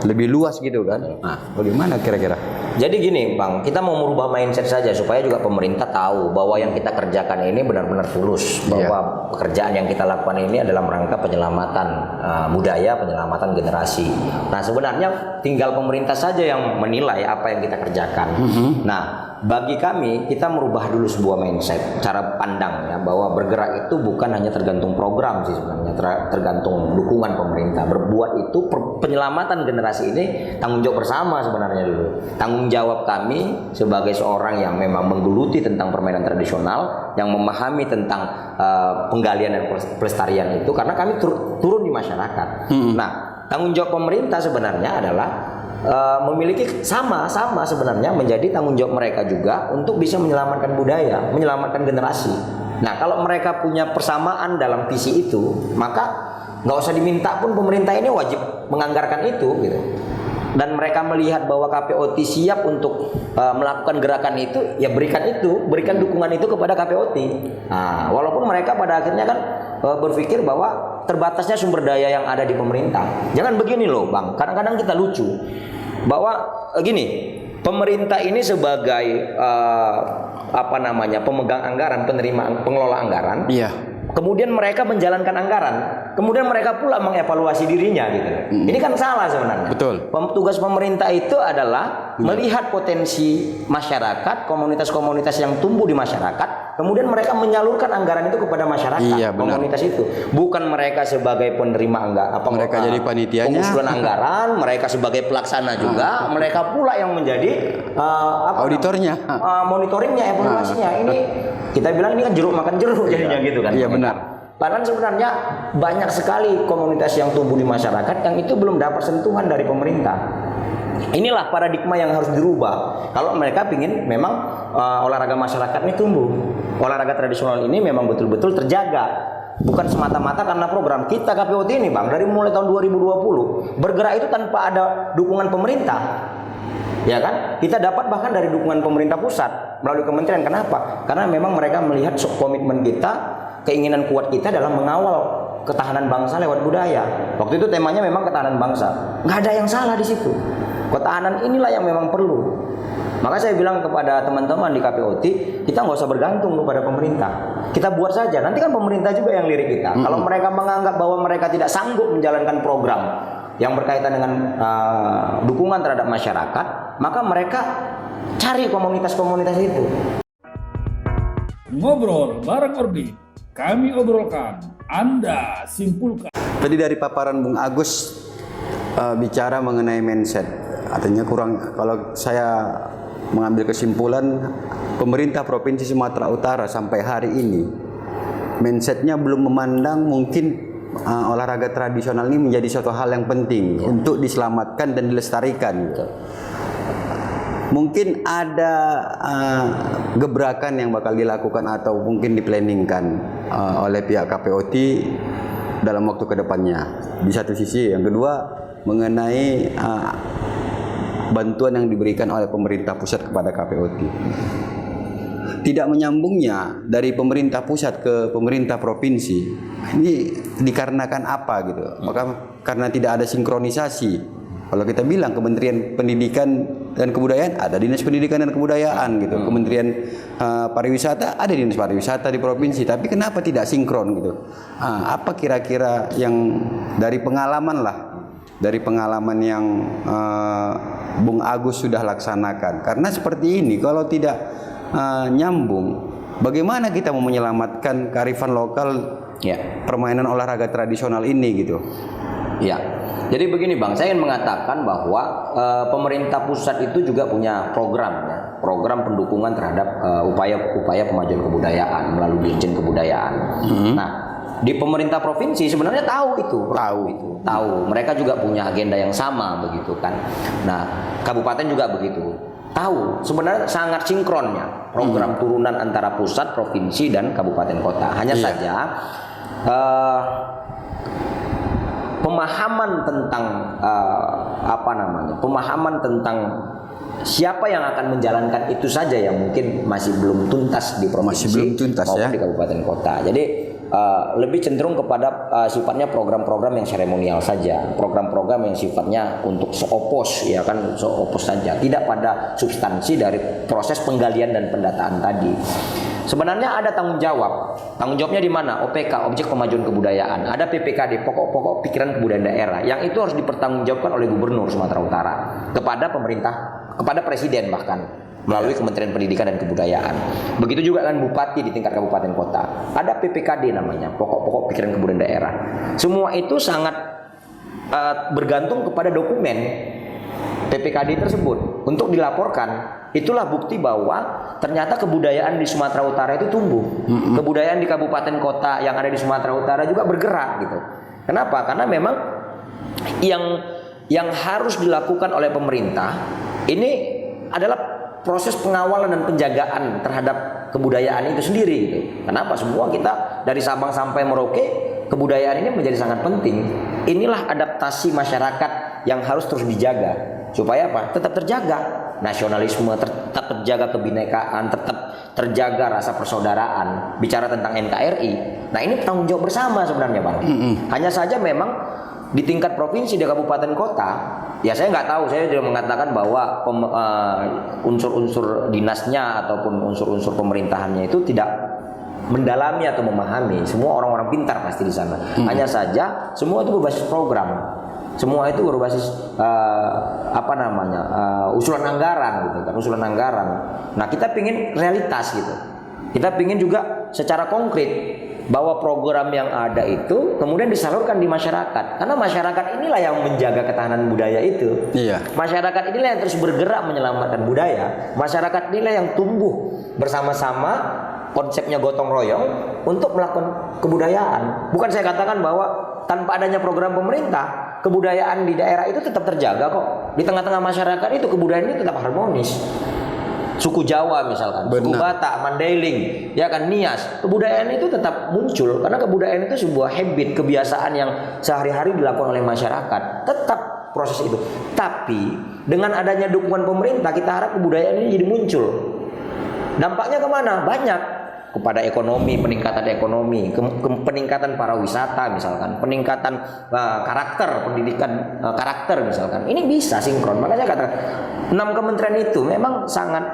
lebih luas gitu kan. Nah, bagaimana kira-kira? Jadi gini Bang, kita mau merubah mindset saja supaya juga pemerintah tahu bahwa yang kita kerjakan ini benar-benar tulus, bahwa pekerjaan yang kita lakukan ini adalah rangka penyelamatan budaya, penyelamatan generasi. Nah, sebenarnya tinggal pemerintah saja yang menilai apa yang kita kerjakan. Nah, bagi kami kita merubah dulu sebuah mindset, cara pandang ya, bahwa bergerak itu bukan hanya tergantung program sih sebenarnya, tergantung dukungan pemerintah. Berbuat itu penyelamatan generasi ini tanggung jawab bersama sebenarnya dulu. Tanggung jawab kami sebagai seorang yang memang menggeluti tentang permainan tradisional, yang memahami tentang penggalian dan pelestarian itu, karena kami turun di masyarakat. Nah, tanggung jawab pemerintah sebenarnya adalah memiliki sama sebenarnya menjadi tanggung jawab mereka juga untuk bisa menyelamatkan budaya, menyelamatkan generasi. Nah, kalau mereka punya persamaan dalam visi itu, maka nggak usah diminta pun pemerintah ini wajib menganggarkan itu gitu. Dan mereka melihat bahwa KPOT siap untuk melakukan gerakan itu, ya berikan dukungan itu kepada KPOT. Nah, walaupun mereka pada akhirnya kan berpikir bahwa terbatasnya sumber daya yang ada di pemerintah. Jangan begini loh Bang, kadang-kadang kita lucu bahwa gini, pemerintah ini sebagai pemegang anggaran, pengelola anggaran. Kemudian mereka menjalankan anggaran, kemudian mereka pula mengevaluasi dirinya gitu. Ini kan salah sebenarnya. Betul. Tugas pemerintah itu adalah melihat potensi masyarakat, komunitas-komunitas yang tumbuh di masyarakat, kemudian mereka menyalurkan anggaran itu kepada masyarakat, komunitas itu. Bukan mereka sebagai penerima anggaran, mereka jadi panitianya, pengusulan anggaran, mereka sebagai pelaksana juga, mereka pula yang menjadi auditornya, monitoringnya, evaluasinya. Ini kita bilang ini kan jeruk makan jeruk jadinya gitu kan. Iya benar. Padahal sebenarnya banyak sekali komunitas yang tumbuh di masyarakat yang itu belum dapat sentuhan dari pemerintah. Inilah paradigma yang harus dirubah. Kalau mereka ingin memang olahraga masyarakat ini tumbuh, olahraga tradisional ini memang betul-betul terjaga. Bukan semata-mata karena program kita KPOT ini Bang, dari mulai tahun 2020 bergerak itu tanpa ada dukungan pemerintah. Ya kan? Kita dapat bahkan dari dukungan pemerintah pusat melalui kementerian. Kenapa? Karena memang mereka melihat komitmen kita, keinginan kuat kita dalam mengawal ketahanan bangsa lewat budaya. Waktu itu temanya memang ketahanan bangsa. Nggak ada yang salah di situ. Ketahanan inilah yang memang perlu. Maka saya bilang kepada teman-teman di KPOT, kita nggak usah bergantung kepada pemerintah. Kita buat saja. Nanti kan pemerintah juga yang lirik kita. Kalau mereka menganggap bahwa mereka tidak sanggup menjalankan program yang berkaitan dengan dukungan terhadap masyarakat, maka mereka cari komunitas-komunitas itu. Ngobrol bareng Orbit, kami obrolkan, Anda simpulkan. Tadi dari paparan Bung Agus bicara mengenai mindset, artinya kalau saya mengambil kesimpulan, pemerintah Provinsi Sumatera Utara sampai hari ini mindsetnya belum memandang mungkin olahraga tradisional ini menjadi suatu hal yang penting untuk diselamatkan dan dilestarikan. Mungkin ada gebrakan yang bakal dilakukan atau mungkin diplanningkan oleh pihak KPOT dalam waktu kedepannya. Di satu sisi, yang kedua mengenai bantuan yang diberikan oleh pemerintah pusat kepada KPOT. Tidak menyambungnya dari pemerintah pusat ke pemerintah provinsi ini dikarenakan apa gitu? Maka karena tidak ada sinkronisasi. Kalau kita bilang Kementerian Pendidikan dan Kebudayaan ada Dinas Pendidikan dan Kebudayaan gitu, Kementerian Pariwisata ada Dinas Pariwisata di provinsi, tapi kenapa tidak sinkron gitu? Apa kira-kira yang dari pengalaman yang Bung Agus sudah laksanakan? Karena seperti ini kalau tidak nyambung, bagaimana kita mau menyelamatkan kearifan lokal permainan olahraga tradisional ini gitu? Ya, jadi begini Bang, saya ingin mengatakan bahwa pemerintah pusat itu juga punya program pendukungan terhadap upaya pemajuan kebudayaan melalui Dirjen Kebudayaan. Nah, di pemerintah provinsi sebenarnya tahu. Mereka juga punya agenda yang sama begitu kan. Nah, kabupaten juga begitu. Tahu, sebenarnya sangat sinkronnya program turunan antara pusat, provinsi dan kabupaten kota. Hanya saja pemahaman tentang siapa yang akan menjalankan itu saja yang mungkin masih belum tuntas di provinsi maupun ya, di kabupaten kota. Jadi lebih cenderung kepada sifatnya program-program yang seremonial saja, program-program yang sifatnya untuk seopos, ya kan, seopos saja, tidak pada substansi dari proses penggalian dan pendataan tadi. Sebenarnya ada tanggung jawabnya di mana? OPK, Objek Pemajuan Kebudayaan. Ada PPKD, Pokok-pokok Pikiran Kebudayaan Daerah, yang itu harus dipertanggungjawabkan oleh Gubernur Sumatera Utara kepada pemerintah, kepada Presiden bahkan melalui Kementerian Pendidikan dan Kebudayaan. Begitu juga dengan Bupati di tingkat kabupaten kota. Ada PPKD namanya, Pokok-pokok Pikiran Kebudayaan Daerah. Semua itu sangat bergantung kepada dokumen PPKD tersebut untuk dilaporkan. Itulah bukti bahwa ternyata kebudayaan di Sumatera Utara itu tumbuh. Kebudayaan di kabupaten kota yang ada di Sumatera Utara juga bergerak gitu. Kenapa? Karena memang yang harus dilakukan oleh pemerintah ini adalah proses pengawalan dan penjagaan terhadap kebudayaan itu sendiri gitu. Kenapa? Semua kita dari Sabang sampai Merauke, kebudayaan ini menjadi sangat penting. Inilah adaptasi masyarakat yang harus terus dijaga. Supaya apa? Tetap terjaga nasionalisme, tetap terjaga kebinekaan, tetap terjaga rasa persaudaraan. Bicara tentang NKRI, nah ini tanggung jawab bersama sebenarnya, Bang. Hanya saja memang di tingkat provinsi, di kabupaten kota, ya saya nggak tahu, saya sudah mengatakan bahwa unsur-unsur dinasnya ataupun unsur-unsur pemerintahannya itu tidak mendalami atau memahami. Semua orang-orang pintar pasti di sana. Hanya saja semua itu berbasis program. Semua itu berbasis usulan anggaran gitu kan, usulan anggaran. Nah, kita pingin realitas gitu. Kita pingin juga secara konkret bahwa program yang ada itu kemudian disalurkan di masyarakat. Karena masyarakat inilah yang menjaga ketahanan budaya itu. Iya. Masyarakat inilah yang terus bergerak menyelamatkan budaya. Masyarakat inilah yang tumbuh bersama-sama, konsepnya gotong royong untuk melakukan kebudayaan. Bukan saya katakan bahwa tanpa adanya program pemerintah, kebudayaan di daerah itu tetap terjaga kok. Di tengah-tengah masyarakat itu kebudayaan ini tetap harmonis. Suku Jawa misalkan, suku Batak, Mandailing, ya kan, Nias, kebudayaan itu tetap muncul karena kebudayaan itu sebuah habit, kebiasaan yang sehari-hari dilakukan oleh masyarakat. Tetap proses itu. Tapi dengan adanya dukungan pemerintah, kita harap kebudayaan ini jadi muncul. Dampaknya kemana? Banyak. Kepada ekonomi, peningkatan ekonomi, peningkatan pariwisata misalkan, peningkatan karakter, pendidikan karakter misalkan. Ini bisa sinkron. Makanya saya katakan 6 kementerian itu memang sangat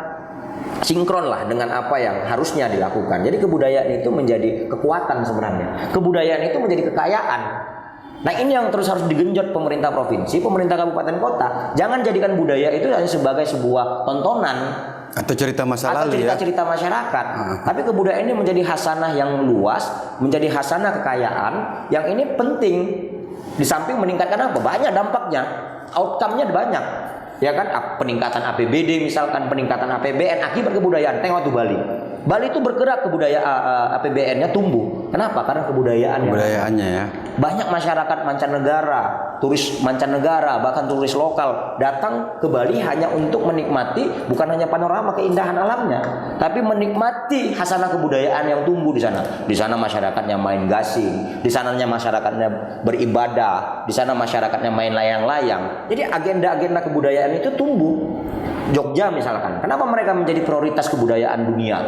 sinkron lah dengan apa yang harusnya dilakukan. Jadi kebudayaan itu menjadi kekuatan sebenarnya. Kebudayaan itu menjadi kekayaan. Nah, ini yang terus harus digenjot pemerintah provinsi, pemerintah kabupaten kota. Jangan jadikan budaya itu hanya sebagai sebuah tontonan atau cerita masa lalu, cerita masyarakat. Tapi kebudayaan ini menjadi hasanah yang luas, menjadi hasanah kekayaan yang ini penting. Di samping meningkatkan apa? Banyak dampaknya, outcome-nya banyak. Ya kan, peningkatan APBD misalkan, peningkatan APBN akibat kebudayaan. Tengok tuh Bali itu bergerak APBN-nya tumbuh. Kenapa? Karena kebudayaannya ya. Banyak masyarakat mancanegara, turis mancanegara, bahkan turis lokal datang ke Bali hanya untuk menikmati bukan hanya panorama keindahan alamnya, tapi menikmati hasanah kebudayaan yang tumbuh di sana. Di sana masyarakatnya main gasing, di sananya masyarakatnya beribadah, di sana masyarakatnya main layang-layang. Jadi agenda-agenda kebudayaan itu tumbuh. Jogja misalkan, kenapa mereka menjadi prioritas kebudayaan dunia,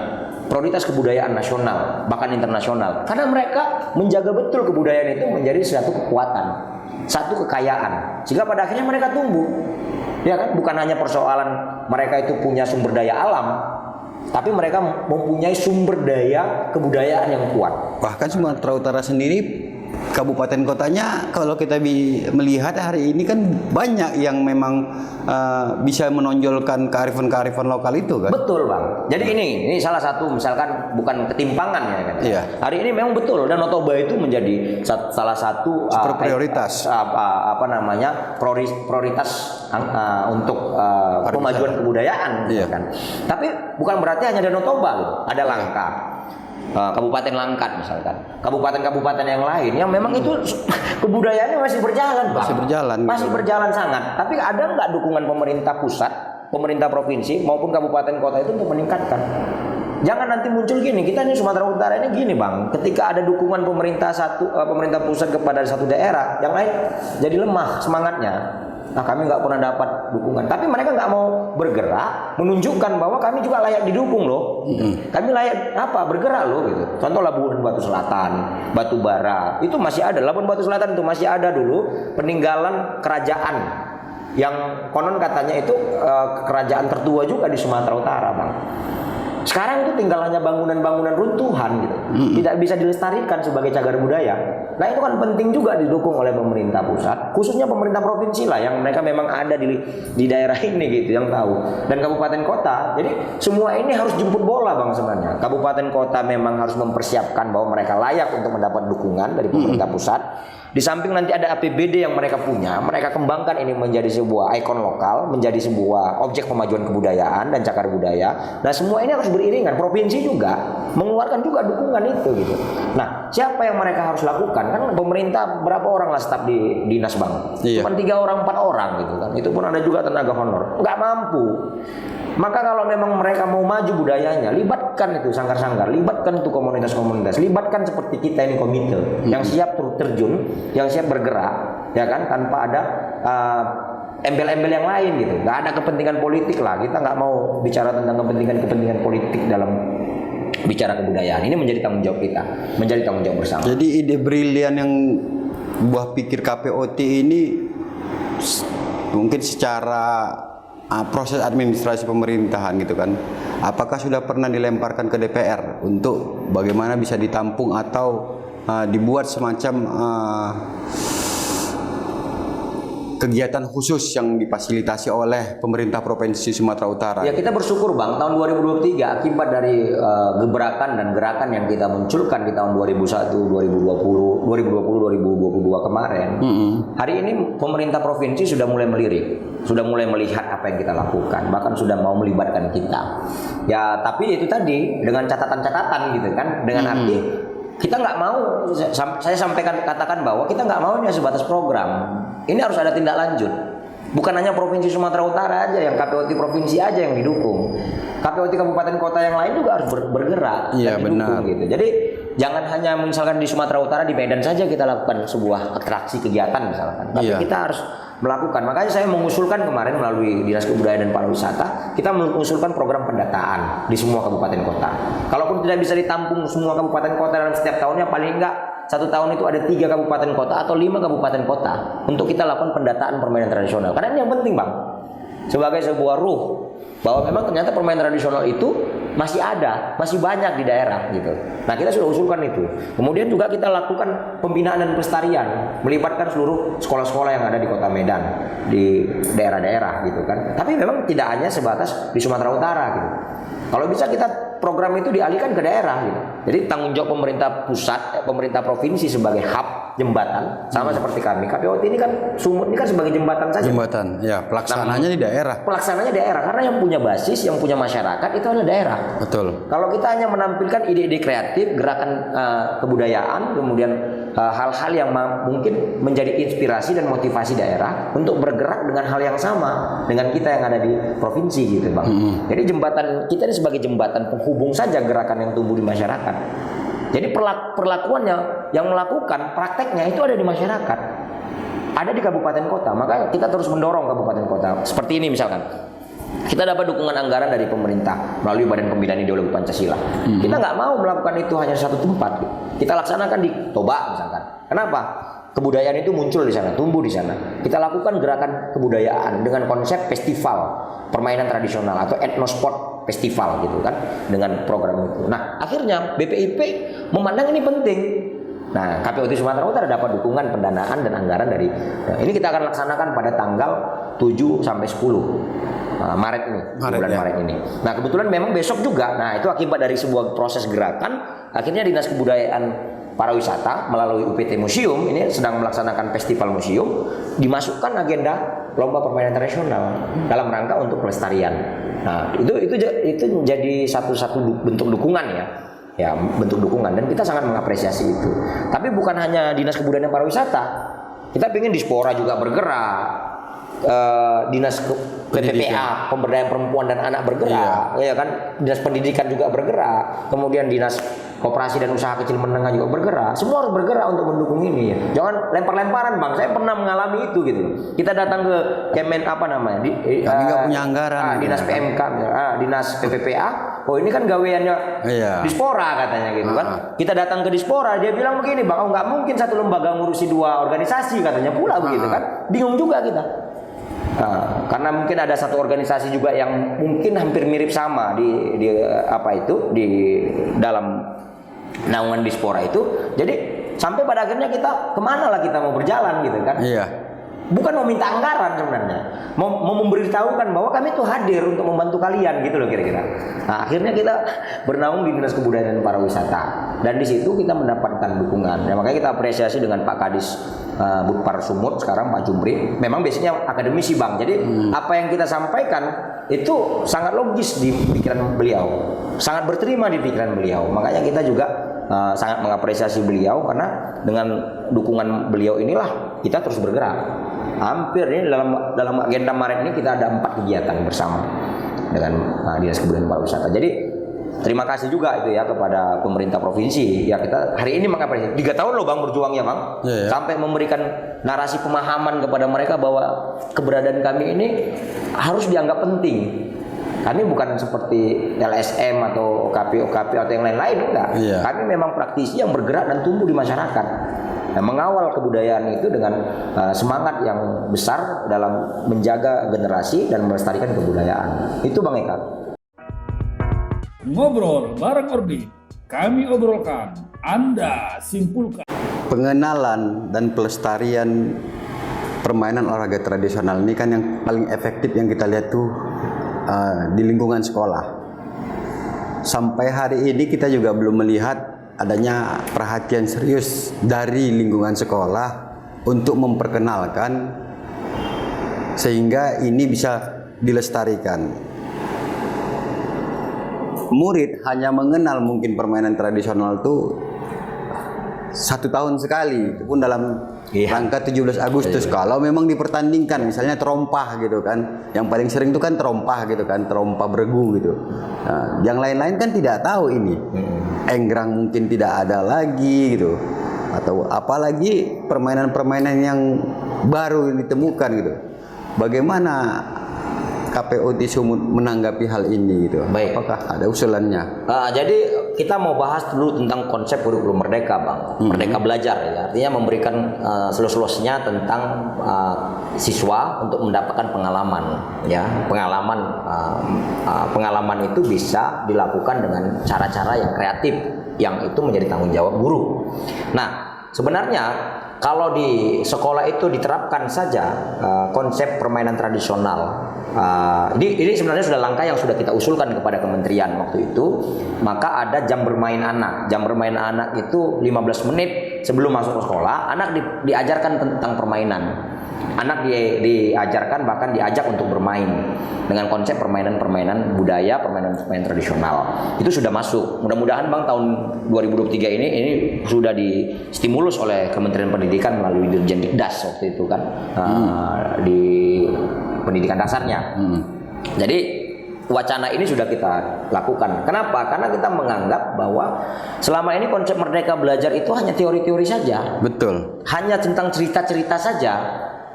prioritas kebudayaan nasional, bahkan internasional? Karena mereka menjaga betul kebudayaan itu menjadi suatu kekuatan, satu kekayaan, sehingga pada akhirnya mereka tumbuh. Ya kan, bukan hanya persoalan mereka itu punya sumber daya alam, tapi mereka mempunyai sumber daya kebudayaan yang kuat. Bahkan Sumatera Utara sendiri, kabupaten kotanya, kalau kita melihat hari ini kan banyak yang memang bisa menonjolkan kearifan-kearifan lokal itu kan. Betul, Bang. Jadi ini salah satu misalkan bukan ketimpangan ya kan. Iya. Hari ini memang betul, dan Toba itu menjadi salah satu super prioritas prioritas untuk pemajuan kebudayaan. Iya. Kan. Tapi bukan berarti hanya Danau Toba gitu. Ada Langka, Kabupaten Langkat misalkan, kabupaten-kabupaten yang lain yang memang itu kebudayaannya masih berjalan, Pak. Masih berjalan sangat. Tapi ada nggak dukungan pemerintah pusat, pemerintah provinsi maupun kabupaten kota itu untuk meningkatkan? Jangan nanti muncul gini, kita ini Sumatera Utara ini gini, Bang. Ketika ada dukungan pemerintah pusat kepada satu daerah, yang lain jadi lemah semangatnya. Nah, kami nggak pernah dapat dukungan. Tapi mereka nggak mau bergerak, menunjukkan bahwa kami juga layak didukung loh. Kami layak bergerak loh gitu. Contoh Labuan Batu Selatan, Batu Bara, itu masih ada. Labuan Batu Selatan itu masih ada dulu peninggalan kerajaan yang konon katanya itu kerajaan tertua juga di Sumatera Utara, Bang. Sekarang itu tinggal hanya bangunan-bangunan runtuhan gitu. Tidak bisa dilestarikan sebagai cagar budaya. Nah, itu kan penting juga didukung oleh pemerintah pusat, khususnya pemerintah provinsi lah yang mereka memang ada di daerah ini gitu, yang tahu. Dan kabupaten kota. Jadi semua ini harus jemput bola, Bang, sebenarnya. Kabupaten kota memang harus mempersiapkan bahwa mereka layak untuk mendapat dukungan dari pemerintah pusat. Di samping nanti ada APBD yang mereka punya, mereka kembangkan ini menjadi sebuah ikon lokal, menjadi sebuah objek pemajuan kebudayaan dan cagar budaya. Nah, semua ini harus beriringan. Provinsi juga mengeluarkan juga dukungan itu gitu. Nah, siapa yang mereka harus lakukan? Kan pemerintah berapa orang lah staf di dinas, Bang? Cuma 3 orang 4 orang gitu kan. Itu pun ada juga tenaga honor. Nggak mampu. Maka kalau memang mereka mau maju budayanya, libatkan itu sanggar-sanggar, libatkan itu komunitas-komunitas, libatkan seperti kita ini komite yang siap turut terjun, yang siap bergerak, ya kan, tanpa ada embel-embel yang lain gitu. Nggak ada kepentingan politik lah. Kita nggak mau bicara tentang kepentingan politik dalam bicara kebudayaan. Ini menjadi tanggung jawab kita, menjadi tanggung jawab bersama. Jadi ide brilian yang buah pikir KPOT ini mungkin secara proses administrasi pemerintahan gitu kan, apakah sudah pernah dilemparkan ke DPR untuk bagaimana bisa ditampung atau dibuat semacam kegiatan khusus yang difasilitasi oleh pemerintah Provinsi Sumatera Utara? Ya, kita bersyukur, Bang, tahun 2023 akibat dari gebrakan dan gerakan yang kita munculkan di tahun 2001, 2020, 2022 kemarin. Hari ini pemerintah provinsi sudah mulai melirik, sudah mulai melihat apa yang kita lakukan, bahkan sudah mau melibatkan kita. Ya, tapi itu tadi dengan catatan-catatan gitu kan, dengan arti kita nggak mau, saya katakan bahwa kita nggak mau ini sebatas program. Ini harus ada tindak lanjut. Bukan hanya Provinsi Sumatera Utara aja, yang KPOT provinsi aja yang didukung. KPOT kabupaten kota yang lain juga harus bergerak dan didukung gitu. Jadi jangan hanya misalkan di Sumatera Utara, di Medan saja kita lakukan sebuah atraksi kegiatan misalkan. Tapi kita harus melakukan. Makanya saya mengusulkan kemarin melalui Dinas Kebudayaan dan Pariwisata, kita mengusulkan program pendataan di semua kabupaten kota. Kalaupun tidak bisa ditampung semua kabupaten kota dalam setiap tahunnya, paling enggak 1 tahun itu ada 3 kabupaten kota atau 5 kabupaten kota untuk kita lakukan pendataan permainan tradisional. Karena ini yang penting, Bang, sebagai sebuah ruh bahwa memang ternyata permainan tradisional itu masih ada, masih banyak di daerah gitu. Nah, kita sudah usulkan itu. Kemudian juga kita lakukan pembinaan dan pelestarian, melibatkan seluruh sekolah-sekolah yang ada di Kota Medan, di daerah-daerah gitu kan. Tapi memang tidak hanya sebatas di Sumatera Utara gitu. Kalau bisa kita program itu dialihkan ke daerah gitu. Jadi tanggung jawab pemerintah pusat, pemerintah provinsi sebagai hub jembatan, sama seperti kami. KPOT ini kan Sumut ini kan sebagai jembatan saja. Jembatan, ya, pelaksananya di daerah. Pelaksananya daerah, karena yang punya basis, yang punya masyarakat itu adalah daerah. Betul. Kalau kita hanya menampilkan ide-ide kreatif, gerakan kebudayaan, kemudian hal-hal yang mungkin menjadi inspirasi dan motivasi daerah untuk bergerak dengan hal yang sama dengan kita yang ada di provinsi gitu, Bang. Jadi jembatan kita ini sebagai jembatan penghubung saja gerakan yang tumbuh di masyarakat. Jadi perlakuannya yang melakukan prakteknya itu ada di masyarakat, ada di kabupaten kota. Maka kita terus mendorong kabupaten kota. Seperti ini misalkan, kita dapat dukungan anggaran dari pemerintah melalui Badan Pembinaan Ideologi Pancasila. Kita nggak mau melakukan itu hanya di satu tempat. Kita laksanakan di Toba misalkan. Kenapa? Kebudayaan itu muncul di sana, tumbuh di sana. Kita lakukan gerakan kebudayaan dengan konsep festival permainan tradisional atau etnosport festival gitu kan, dengan program itu. Nah, akhirnya BPIP memandang ini penting. Nah, KPOT Sumatera Utara dapat dukungan pendanaan dan anggaran dari ini kita akan laksanakan pada tanggal 7 sampai 10 Maret ini, bulan Maret ini. Nah, kebetulan memang besok juga. Nah, itu akibat dari sebuah proses gerakan, akhirnya Dinas Kebudayaan Pariwisata melalui UPT Museum ini sedang melaksanakan festival museum, dimasukkan agenda lomba permainan tradisional dalam rangka untuk pelestarian. Nah, itu menjadi satu bentuk dukungan ya, bentuk dukungan, dan kita sangat mengapresiasi itu. Tapi bukan hanya Dinas Kebudayaan dan Pariwisata, kita ingin Dispora juga bergerak. dinas PPPA, pemberdayaan perempuan dan anak bergerak, ya kan, dinas pendidikan juga bergerak, kemudian dinas koperasi dan usaha kecil menengah juga bergerak. Semua harus bergerak untuk mendukung ini ya. Jangan lempar-lemparan bang. Saya pernah mengalami itu gitu. Kita datang ke Kemen apa namanya? Kami nggak punya anggaran. Dinas PMK, dinas PPPA. Oh ini kan gaweannya Dispora katanya gitu kan. Kita datang ke Dispora, dia bilang begini bang, oh nggak mungkin satu lembaga ngurusi 2 organisasi katanya pula begitu kan. Bingung juga kita. Karena mungkin ada satu organisasi juga yang mungkin hampir mirip sama di dalam naungan Dispora itu. Jadi sampai pada akhirnya kita kemana lah kita mau berjalan gitu kan. Iya. Bukan mau minta anggaran sebenarnya, mau memberitahukan bahwa kami itu hadir untuk membantu kalian gitu loh kira-kira. Nah akhirnya kita bernaung di Dinas Kebudayaan dan Pariwisata dan di situ kita mendapatkan dukungan. Ya, makanya kita apresiasi dengan Pak Kadis Budpar Sumut sekarang Pak Jumri. Memang biasanya akademisi bang, jadi apa yang kita sampaikan itu sangat logis di pikiran beliau, sangat berterima di pikiran beliau. Makanya kita juga sangat mengapresiasi beliau karena dengan dukungan beliau inilah kita terus bergerak. Hampir ini dalam agenda Maret ini kita ada 4 kegiatan bersama dengan Dinas Kebudayaan Pariwisata. Jadi terima kasih juga itu ya kepada pemerintah provinsi. Ya kita hari ini mengapresiasi 3 tahun loh bang berjuang ya bang, sampai memberikan narasi pemahaman kepada mereka bahwa keberadaan kami ini harus dianggap penting. Kami bukan seperti LSM atau OKP atau yang lain-lain enggak. Kami memang praktisi yang bergerak dan tumbuh di masyarakat. Nah, mengawal kebudayaan itu dengan semangat yang besar dalam menjaga generasi dan melestarikan kebudayaan. Itu Bang Eka. Ngobrol bareng Orbit, kami obrolkan, Anda simpulkan. Pengenalan dan pelestarian permainan olahraga tradisional ini kan yang paling efektif yang kita lihat tuh di lingkungan sekolah. Sampai hari ini kita juga belum melihat adanya perhatian serius dari lingkungan sekolah untuk memperkenalkan sehingga ini bisa dilestarikan. Murid hanya mengenal mungkin permainan tradisional itu 1 tahun sekali, itu pun dalam rangka 17 Agustus. Kalau memang dipertandingkan misalnya terompah gitu kan, yang paling sering itu kan terompah gitu kan, terompah beregu gitu. Nah, yang lain-lain kan tidak tahu ini. Enggrang mungkin tidak ada lagi gitu, atau apalagi permainan-permainan yang baru ditemukan gitu. Bagaimana KPUT Sumut menanggapi hal ini gitu? Baik. Apakah ada usulannya? Jadi kita mau bahas dulu tentang konsep kurikulum merdeka bang, merdeka belajar ya. Artinya memberikan selus-selusnya tentang siswa untuk mendapatkan pengalaman ya. Pengalaman itu bisa dilakukan dengan cara-cara yang kreatif, yang itu menjadi tanggung jawab guru. Nah sebenarnya kalau di sekolah itu diterapkan saja konsep permainan tradisional. Ini sebenarnya sudah langkah yang sudah kita usulkan kepada kementerian waktu itu. Maka ada jam bermain anak. Jam bermain anak itu 15 menit sebelum masuk ke sekolah, anak diajarkan tentang permainan. Anak diajarkan bahkan diajak untuk bermain dengan konsep permainan-permainan budaya, permainan-permainan tradisional. Itu sudah masuk. Mudah-mudahan bang tahun 2023 ini sudah distimulus oleh Kementerian Pendidikan melalui Dirjen Dikdas waktu itu kan di pendidikan dasarnya. Jadi wacana ini sudah kita lakukan. Kenapa? Karena kita menganggap bahwa selama ini konsep merdeka belajar itu hanya teori-teori saja. Betul. Hanya tentang cerita-cerita saja.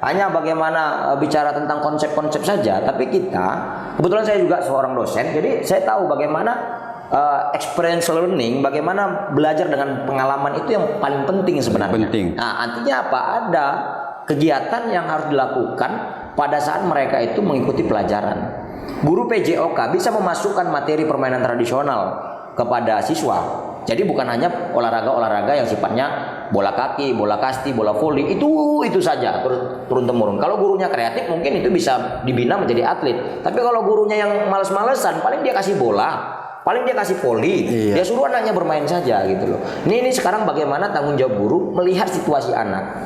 Hanya bagaimana bicara tentang konsep-konsep saja. Tapi kita, kebetulan saya juga seorang dosen, jadi saya tahu bagaimana experience learning, bagaimana belajar dengan pengalaman itu yang paling penting sebenarnya. Penting. Nah, artinya apa? Ada kegiatan yang harus dilakukan pada saat mereka itu mengikuti pelajaran. Guru PJOK bisa memasukkan materi permainan tradisional kepada siswa. Jadi bukan hanya olahraga-olahraga yang sifatnya bola kaki, bola kasti, bola voli, itu saja turun temurun. Kalau gurunya kreatif mungkin itu bisa dibina menjadi atlet. Tapi kalau gurunya yang males-malesan, paling dia kasih bola, paling dia kasih voli, dia suruh anaknya bermain saja gitu loh. Ini sekarang bagaimana tanggung jawab guru melihat situasi anak.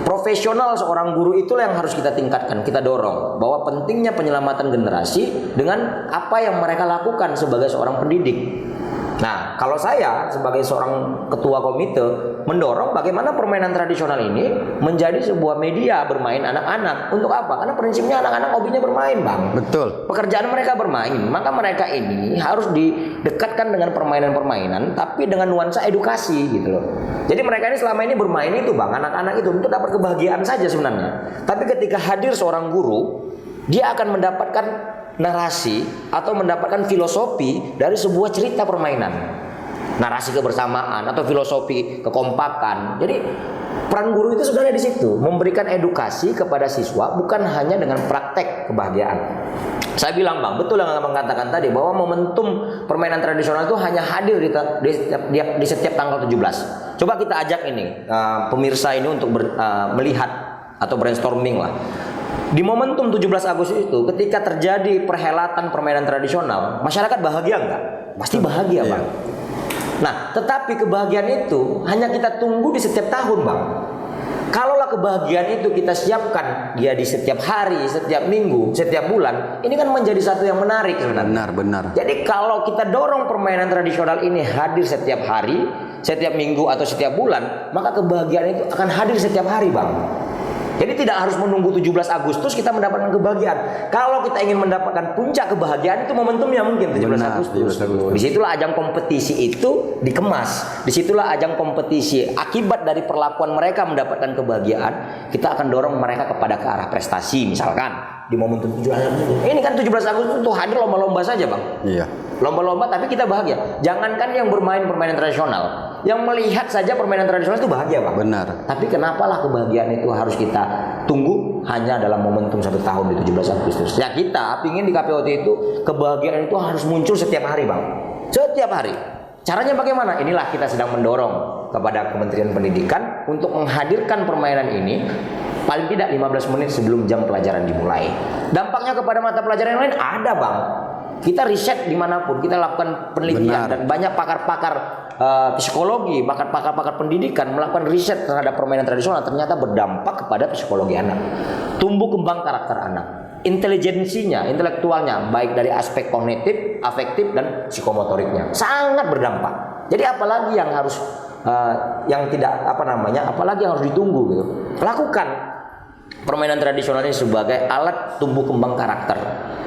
Profesional seorang guru itulah yang harus kita tingkatkan, kita dorong bahwa pentingnya penyelamatan generasi dengan apa yang mereka lakukan sebagai seorang pendidik. Nah, kalau saya sebagai seorang ketua komite mendorong bagaimana permainan tradisional ini menjadi sebuah media bermain anak-anak. Untuk apa? Karena prinsipnya anak-anak hobinya bermain, Bang. Betul. Pekerjaan mereka bermain, maka mereka ini harus didekatkan dengan permainan-permainan, tapi dengan nuansa edukasi gitu loh. Jadi mereka ini selama ini bermain itu, Bang, anak-anak itu untuk dapat kebahagiaan saja sebenarnya. Tapi ketika hadir seorang guru, dia akan mendapatkan narasi atau mendapatkan filosofi dari sebuah cerita permainan. Narasi kebersamaan atau filosofi kekompakan. Jadi peran guru itu sebenarnya di situ, memberikan edukasi kepada siswa bukan hanya dengan praktek kebahagiaan. Saya bilang, Bang, betul yang Abang katakan tadi bahwa momentum permainan tradisional itu hanya hadir di setiap tanggal 17. Coba kita ajak ini pemirsa ini untuk melihat atau brainstorming lah. Di momentum 17 Agustus itu ketika terjadi perhelatan permainan tradisional, masyarakat bahagia enggak? Pasti bahagia, Bang. Nah, tetapi kebahagiaan itu hanya kita tunggu di setiap tahun, Bang. Kalaulah kebahagiaan itu kita siapkan dia di setiap hari, setiap minggu, setiap bulan, ini kan menjadi satu yang menarik sebenarnya. Benar. Jadi kalau kita dorong permainan tradisional ini hadir setiap hari, setiap minggu atau setiap bulan, maka kebahagiaan itu akan hadir setiap hari, Bang. Jadi tidak harus menunggu 17 Agustus kita mendapatkan kebahagiaan. Kalau kita ingin mendapatkan puncak kebahagiaan itu momentumnya mungkin 17 Agustus. Disitulah ajang kompetisi itu dikemas. Disitulah ajang kompetisi. Akibat dari perlakuan mereka mendapatkan kebahagiaan, kita akan dorong mereka kepada ke arah prestasi misalkan di momentum 17 Agustus. Ini kan 17 Agustus itu hadir lomba-lomba saja, Bang. Iya. Lomba-lomba tapi kita bahagia. Jangankan yang bermain permainan tradisional, yang melihat saja permainan tradisional itu bahagia, Bang. Benar. Tapi kenapalah kebahagiaan itu harus kita tunggu hanya dalam momentum 1 tahun di 17 Agustus. Ya kita ingin di KPOT itu kebahagiaan itu harus muncul setiap hari, Bang. Setiap hari. Caranya bagaimana? Inilah kita sedang mendorong kepada Kementerian Pendidikan untuk menghadirkan permainan ini paling tidak 15 menit sebelum jam pelajaran dimulai. Dampaknya kepada mata pelajaran yang lain ada, Bang. Kita riset dimanapun, kita lakukan penelitian. Dan banyak pakar-pakar psikologi, bahkan pakar-pakar pendidikan melakukan riset terhadap permainan tradisional, ternyata berdampak kepada psikologi anak, tumbuh kembang karakter anak, intelijensinya, intelektualnya, baik dari aspek kognitif, afektif, dan psikomotoriknya, sangat berdampak. Jadi apalagi yang harus apalagi yang harus ditunggu gitu. Lakukan permainan tradisional ini sebagai alat tumbuh kembang karakter,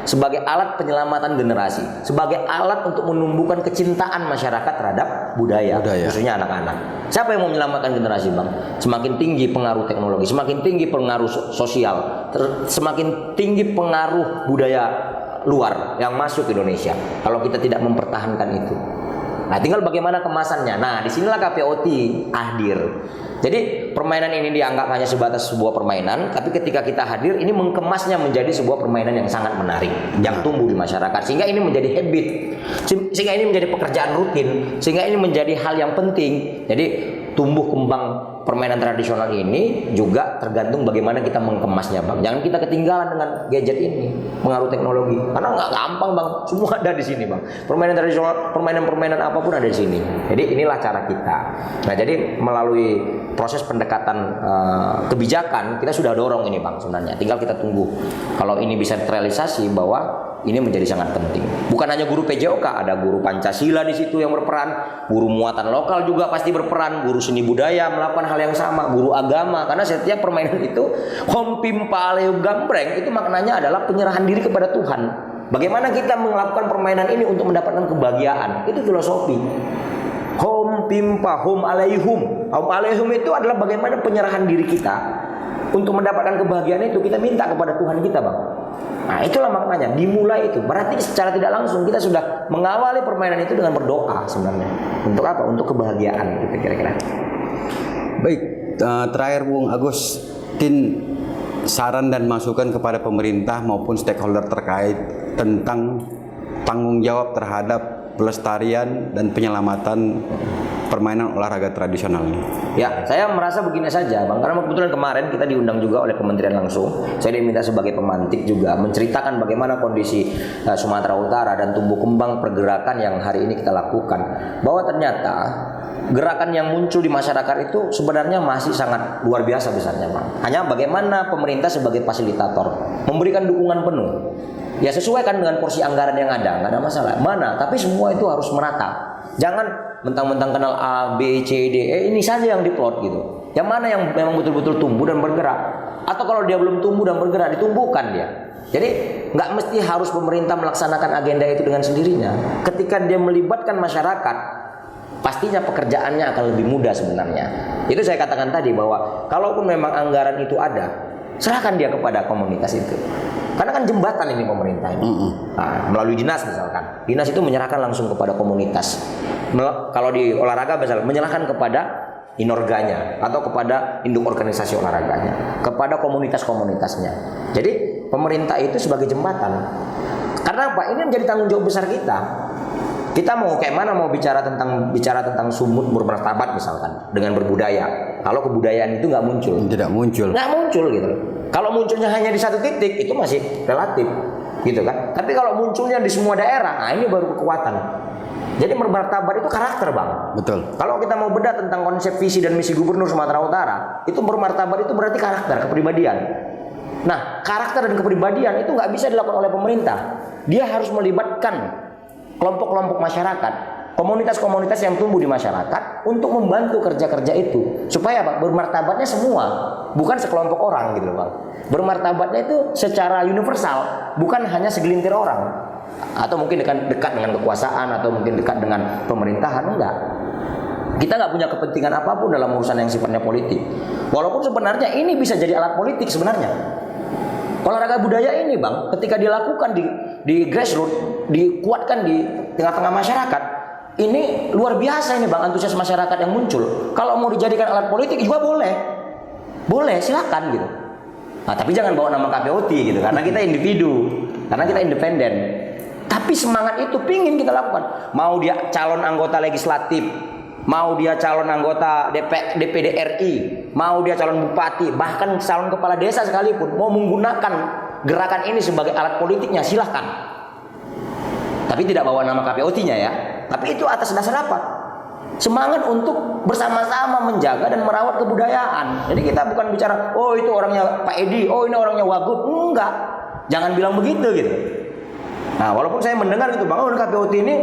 sebagai alat penyelamatan generasi, sebagai alat untuk menumbuhkan kecintaan masyarakat terhadap budaya. Khususnya anak-anak. Siapa yang mau menyelamatkan generasi, Bang? Semakin tinggi pengaruh teknologi, semakin tinggi pengaruh sosial, semakin tinggi pengaruh budaya luar yang masuk ke Indonesia. Kalau kita tidak mempertahankan itu, nah tinggal bagaimana kemasannya. Nah disinilah KPOT hadir. Jadi permainan ini dianggap hanya sebatas sebuah permainan, tapi ketika kita hadir ini mengemasnya menjadi sebuah permainan yang sangat menarik, yang tumbuh di masyarakat, sehingga ini menjadi habit, sehingga ini menjadi pekerjaan rutin, sehingga ini menjadi hal yang penting. Jadi tumbuh kembang permainan tradisional ini juga tergantung bagaimana kita mengemasnya, Bang. Jangan kita ketinggalan dengan gadget ini, pengaruh teknologi. Karena nggak gampang, Bang. Semua ada di sini, Bang. Permainan tradisional, permainan apapun ada di sini. Jadi inilah cara kita. Nah, jadi melalui proses pendekatan kebijakan kita sudah dorong ini, Bang, sebenarnya. Tinggal kita tunggu kalau ini bisa terrealisasi bahwa ini menjadi sangat penting. Bukan hanya guru PJOK, ada guru Pancasila di situ yang berperan, guru muatan lokal juga pasti berperan, guru seni budaya melakukan hal yang sama, guru agama, karena setiap permainan itu Hom Pimpa Aleu Gambreng itu maknanya adalah penyerahan diri kepada Tuhan. Bagaimana kita melakukan permainan ini untuk mendapatkan kebahagiaan? Itu filosofi. Hom Pimpa Hom Aleihum. Hom Aleihum itu adalah bagaimana penyerahan diri kita untuk mendapatkan kebahagiaan itu kita minta kepada Tuhan kita, Bang. Nah itulah maknanya, dimulai itu. Berarti secara tidak langsung kita sudah mengawali permainan itu dengan berdoa sebenarnya. Untuk apa? Untuk kebahagiaan gitu kira-kira. Baik, terakhir Bung Agustin, saran dan masukan kepada pemerintah maupun stakeholder terkait tentang tanggung jawab terhadap pelestarian dan penyelamatan permainan olahraga tradisional ini. Ya, saya merasa begini saja, Bang. Karena kebetulan kemarin kita diundang juga oleh kementerian langsung. Saya diminta sebagai pemantik juga menceritakan bagaimana kondisi Sumatera Utara dan tumbuh kembang pergerakan yang hari ini kita lakukan. Bahwa ternyata gerakan yang muncul di masyarakat itu sebenarnya masih sangat luar biasa besarnya, Bang. Hanya bagaimana pemerintah sebagai fasilitator memberikan dukungan penuh. Ya sesuaikan dengan porsi anggaran yang ada, nggak ada masalah. Mana? Tapi semua itu harus merata. Jangan mentang-mentang kenal A, B, C, D, E, ini saja yang diplot gitu. Yang mana yang memang betul-betul tumbuh dan bergerak? Atau kalau dia belum tumbuh dan bergerak, ditumbuhkan dia. Jadi nggak mesti harus pemerintah melaksanakan agenda itu dengan sendirinya. Ketika dia melibatkan masyarakat, pastinya pekerjaannya akan lebih mudah sebenarnya. Itu saya katakan tadi bahwa kalaupun memang anggaran itu ada, serahkan dia kepada komunitas itu. Karena kan jembatan ini pemerintah ini. Nah, melalui dinas misalkan. Dinas itu menyerahkan langsung kepada komunitas. Kalau di olahraga misalnya menyerahkan kepada inorganya atau kepada induk organisasi olahraganya, kepada komunitas-komunitasnya. Jadi pemerintah itu sebagai jembatan. Karena apa? Ini menjadi tanggung jawab besar kita. Kita mau kayak mana, mau bicara tentang sumut bermartabat misalkan dengan berbudaya. Kalau kebudayaan itu nggak muncul, Tidak muncul. nggak muncul gitu. Kalau munculnya hanya di satu titik itu masih relatif, gitu kan. Tapi kalau munculnya di semua daerah, nah ini baru kekuatan. Jadi bermartabat itu karakter, Bang. Betul. Kalau kita mau bedah tentang konsep visi dan misi Gubernur Sumatera Utara, itu bermartabat itu berarti karakter, kepribadian. Nah, karakter dan kepribadian itu nggak bisa dilakukan oleh pemerintah. Dia harus melibatkan kelompok-kelompok masyarakat, komunitas-komunitas yang tumbuh di masyarakat untuk membantu kerja-kerja itu. Supaya apa? Bermartabatnya semua, bukan sekelompok orang gitu loh, Bang. Bermartabatnya itu secara universal, bukan hanya segelintir orang. Atau mungkin dekat dengan kekuasaan, atau mungkin dekat dengan pemerintahan, enggak. Kita nggak punya kepentingan apapun dalam urusan yang sifatnya politik. Walaupun sebenarnya ini bisa jadi alat politik sebenarnya. Olahraga budaya ini, Bang, ketika dilakukan di grassroots, dikuatkan di tengah-tengah masyarakat, ini luar biasa ini, Bang, antusias masyarakat yang muncul. Kalau mau dijadikan alat politik juga boleh, silakan gitu. Nah, tapi jangan bawa nama KPOT gitu, karena kita individu, karena kita independen. Tapi semangat itu pingin kita lakukan. Mau dia calon anggota legislatif, mau dia calon anggota DPD RI, mau dia calon bupati, bahkan calon kepala desa sekalipun, mau menggunakan gerakan ini sebagai alat politiknya, silahkan. Tapi tidak bawa nama KPOT-nya ya. Tapi itu atas dasar apa? Semangat untuk bersama-sama menjaga dan merawat kebudayaan. Jadi kita bukan bicara, oh itu orangnya Pak Edi, oh ini orangnya Wagub. Enggak. Jangan bilang begitu gitu. Nah, walaupun saya mendengar gitu, Bang, oh KPOT ini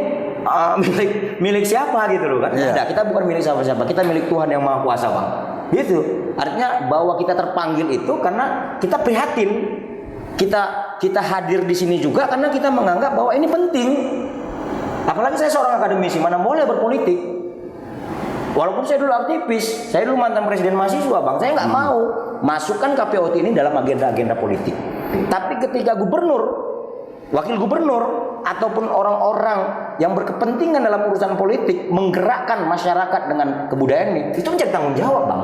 milik siapa gitu loh kan? Tidak, kita bukan milik siapa-siapa, kita milik Tuhan yang Maha Kuasa, Bang. Gitu. Artinya bahwa kita terpanggil itu karena kita prihatin. Kita hadir di sini juga karena kita menganggap bahwa ini penting. Apalagi saya seorang akademisi, mana boleh berpolitik. Walaupun saya dulu aktivis, saya dulu mantan presiden mahasiswa, Bang. Saya nggak mau masukkan KPOT ini dalam agenda-agenda politik. Tapi ketika gubernur, wakil gubernur, ataupun orang-orang yang berkepentingan dalam urusan politik menggerakkan masyarakat dengan kebudayaan ini, itu menjadi tanggung jawab, Bang.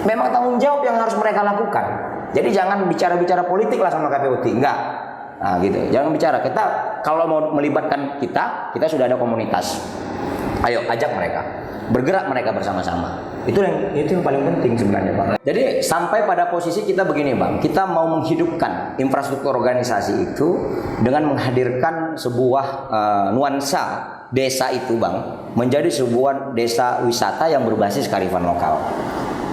Memang tanggung jawab yang harus mereka lakukan. Jadi jangan bicara-bicara politik lah sama KPOT, enggak. Nah gitu, jangan bicara. Kita kalau mau melibatkan kita sudah ada komunitas. Ayo ajak mereka, bergerak mereka bersama-sama. Itu yang paling penting sebenarnya, Bang. Jadi sampai pada posisi kita begini, Bang. Kita mau menghidupkan infrastruktur organisasi itu dengan menghadirkan sebuah nuansa desa itu, Bang, menjadi sebuah desa wisata yang berbasis kearifan lokal.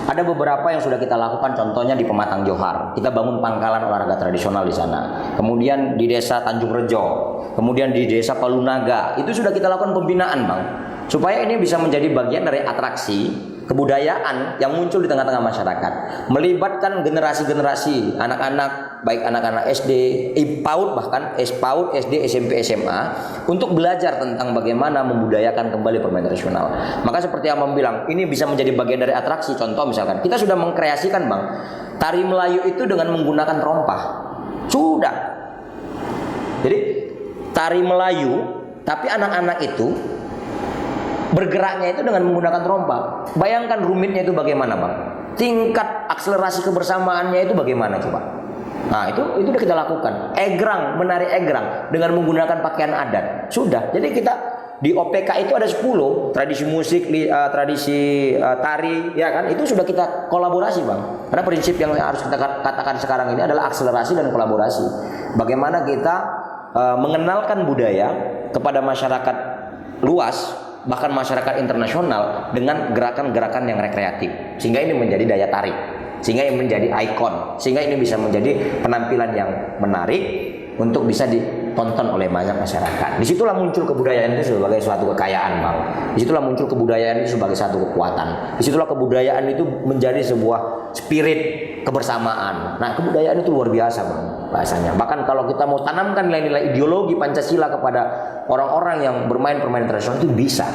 Ada beberapa yang sudah kita lakukan, contohnya di Pematang Johar. Kita bangun pangkalan olahraga tradisional di sana. Kemudian di desa Tanjung Rejo, kemudian di desa Palunaga, itu sudah kita lakukan pembinaan, Bang. Supaya ini bisa menjadi bagian dari atraksi kebudayaan yang muncul di tengah-tengah masyarakat, melibatkan generasi-generasi anak-anak, baik anak-anak SD, PAUD, bahkan PAUD, SD, SMP, SMA, untuk belajar tentang bagaimana membudayakan kembali permainan tradisional. Maka seperti yang bilang, ini bisa menjadi bagian dari atraksi. Contoh misalkan, kita sudah mengkreasikan, Bang, tari Melayu itu dengan menggunakan rompah. Sudah. Jadi tari Melayu, tapi anak-anak itu bergeraknya itu dengan menggunakan trompa. Bayangkan rumitnya itu bagaimana, Bang. Tingkat akselerasi kebersamaannya itu bagaimana coba. Nah, itu sudah kita lakukan. Egrang, menari egrang dengan menggunakan pakaian adat. Sudah. Jadi kita di OPK itu ada 10 tradisi musik, tradisi tari, ya kan? Itu sudah kita kolaborasi, Bang. Karena prinsip yang harus kita katakan sekarang ini adalah akselerasi dan kolaborasi. Bagaimana kita mengenalkan budaya kepada masyarakat luas, bahkan masyarakat internasional dengan gerakan-gerakan yang rekreatif, sehingga ini menjadi daya tarik, sehingga ini menjadi ikon, sehingga ini bisa menjadi penampilan yang menarik untuk bisa ditonton oleh banyak masyarakat. Disitulah muncul kebudayaan itu sebagai suatu kekayaan, Bang. Disitulah muncul kebudayaan itu sebagai satu kekuatan. Disitulah kebudayaan itu menjadi sebuah spirit kebersamaan. Nah, kebudayaan itu luar biasa, Bang, bahasanya. Bahkan kalau kita mau tanamkan nilai-nilai ideologi Pancasila kepada orang-orang yang bermain permainan tradisional itu bisa.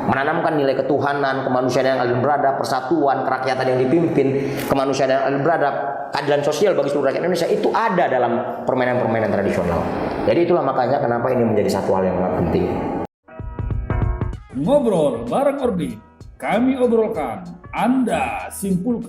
Menanamkan nilai ketuhanan, kemanusiaan yang adil beradab, persatuan, kerakyatan yang dipimpin, kemanusiaan yang adil beradab, keadilan sosial bagi seluruh rakyat Indonesia itu ada dalam permainan-permainan tradisional. Jadi itulah makanya kenapa ini menjadi satu hal yang sangat penting. Ngobrol bareng Orbit, kami obrolkan, Anda simpulkan.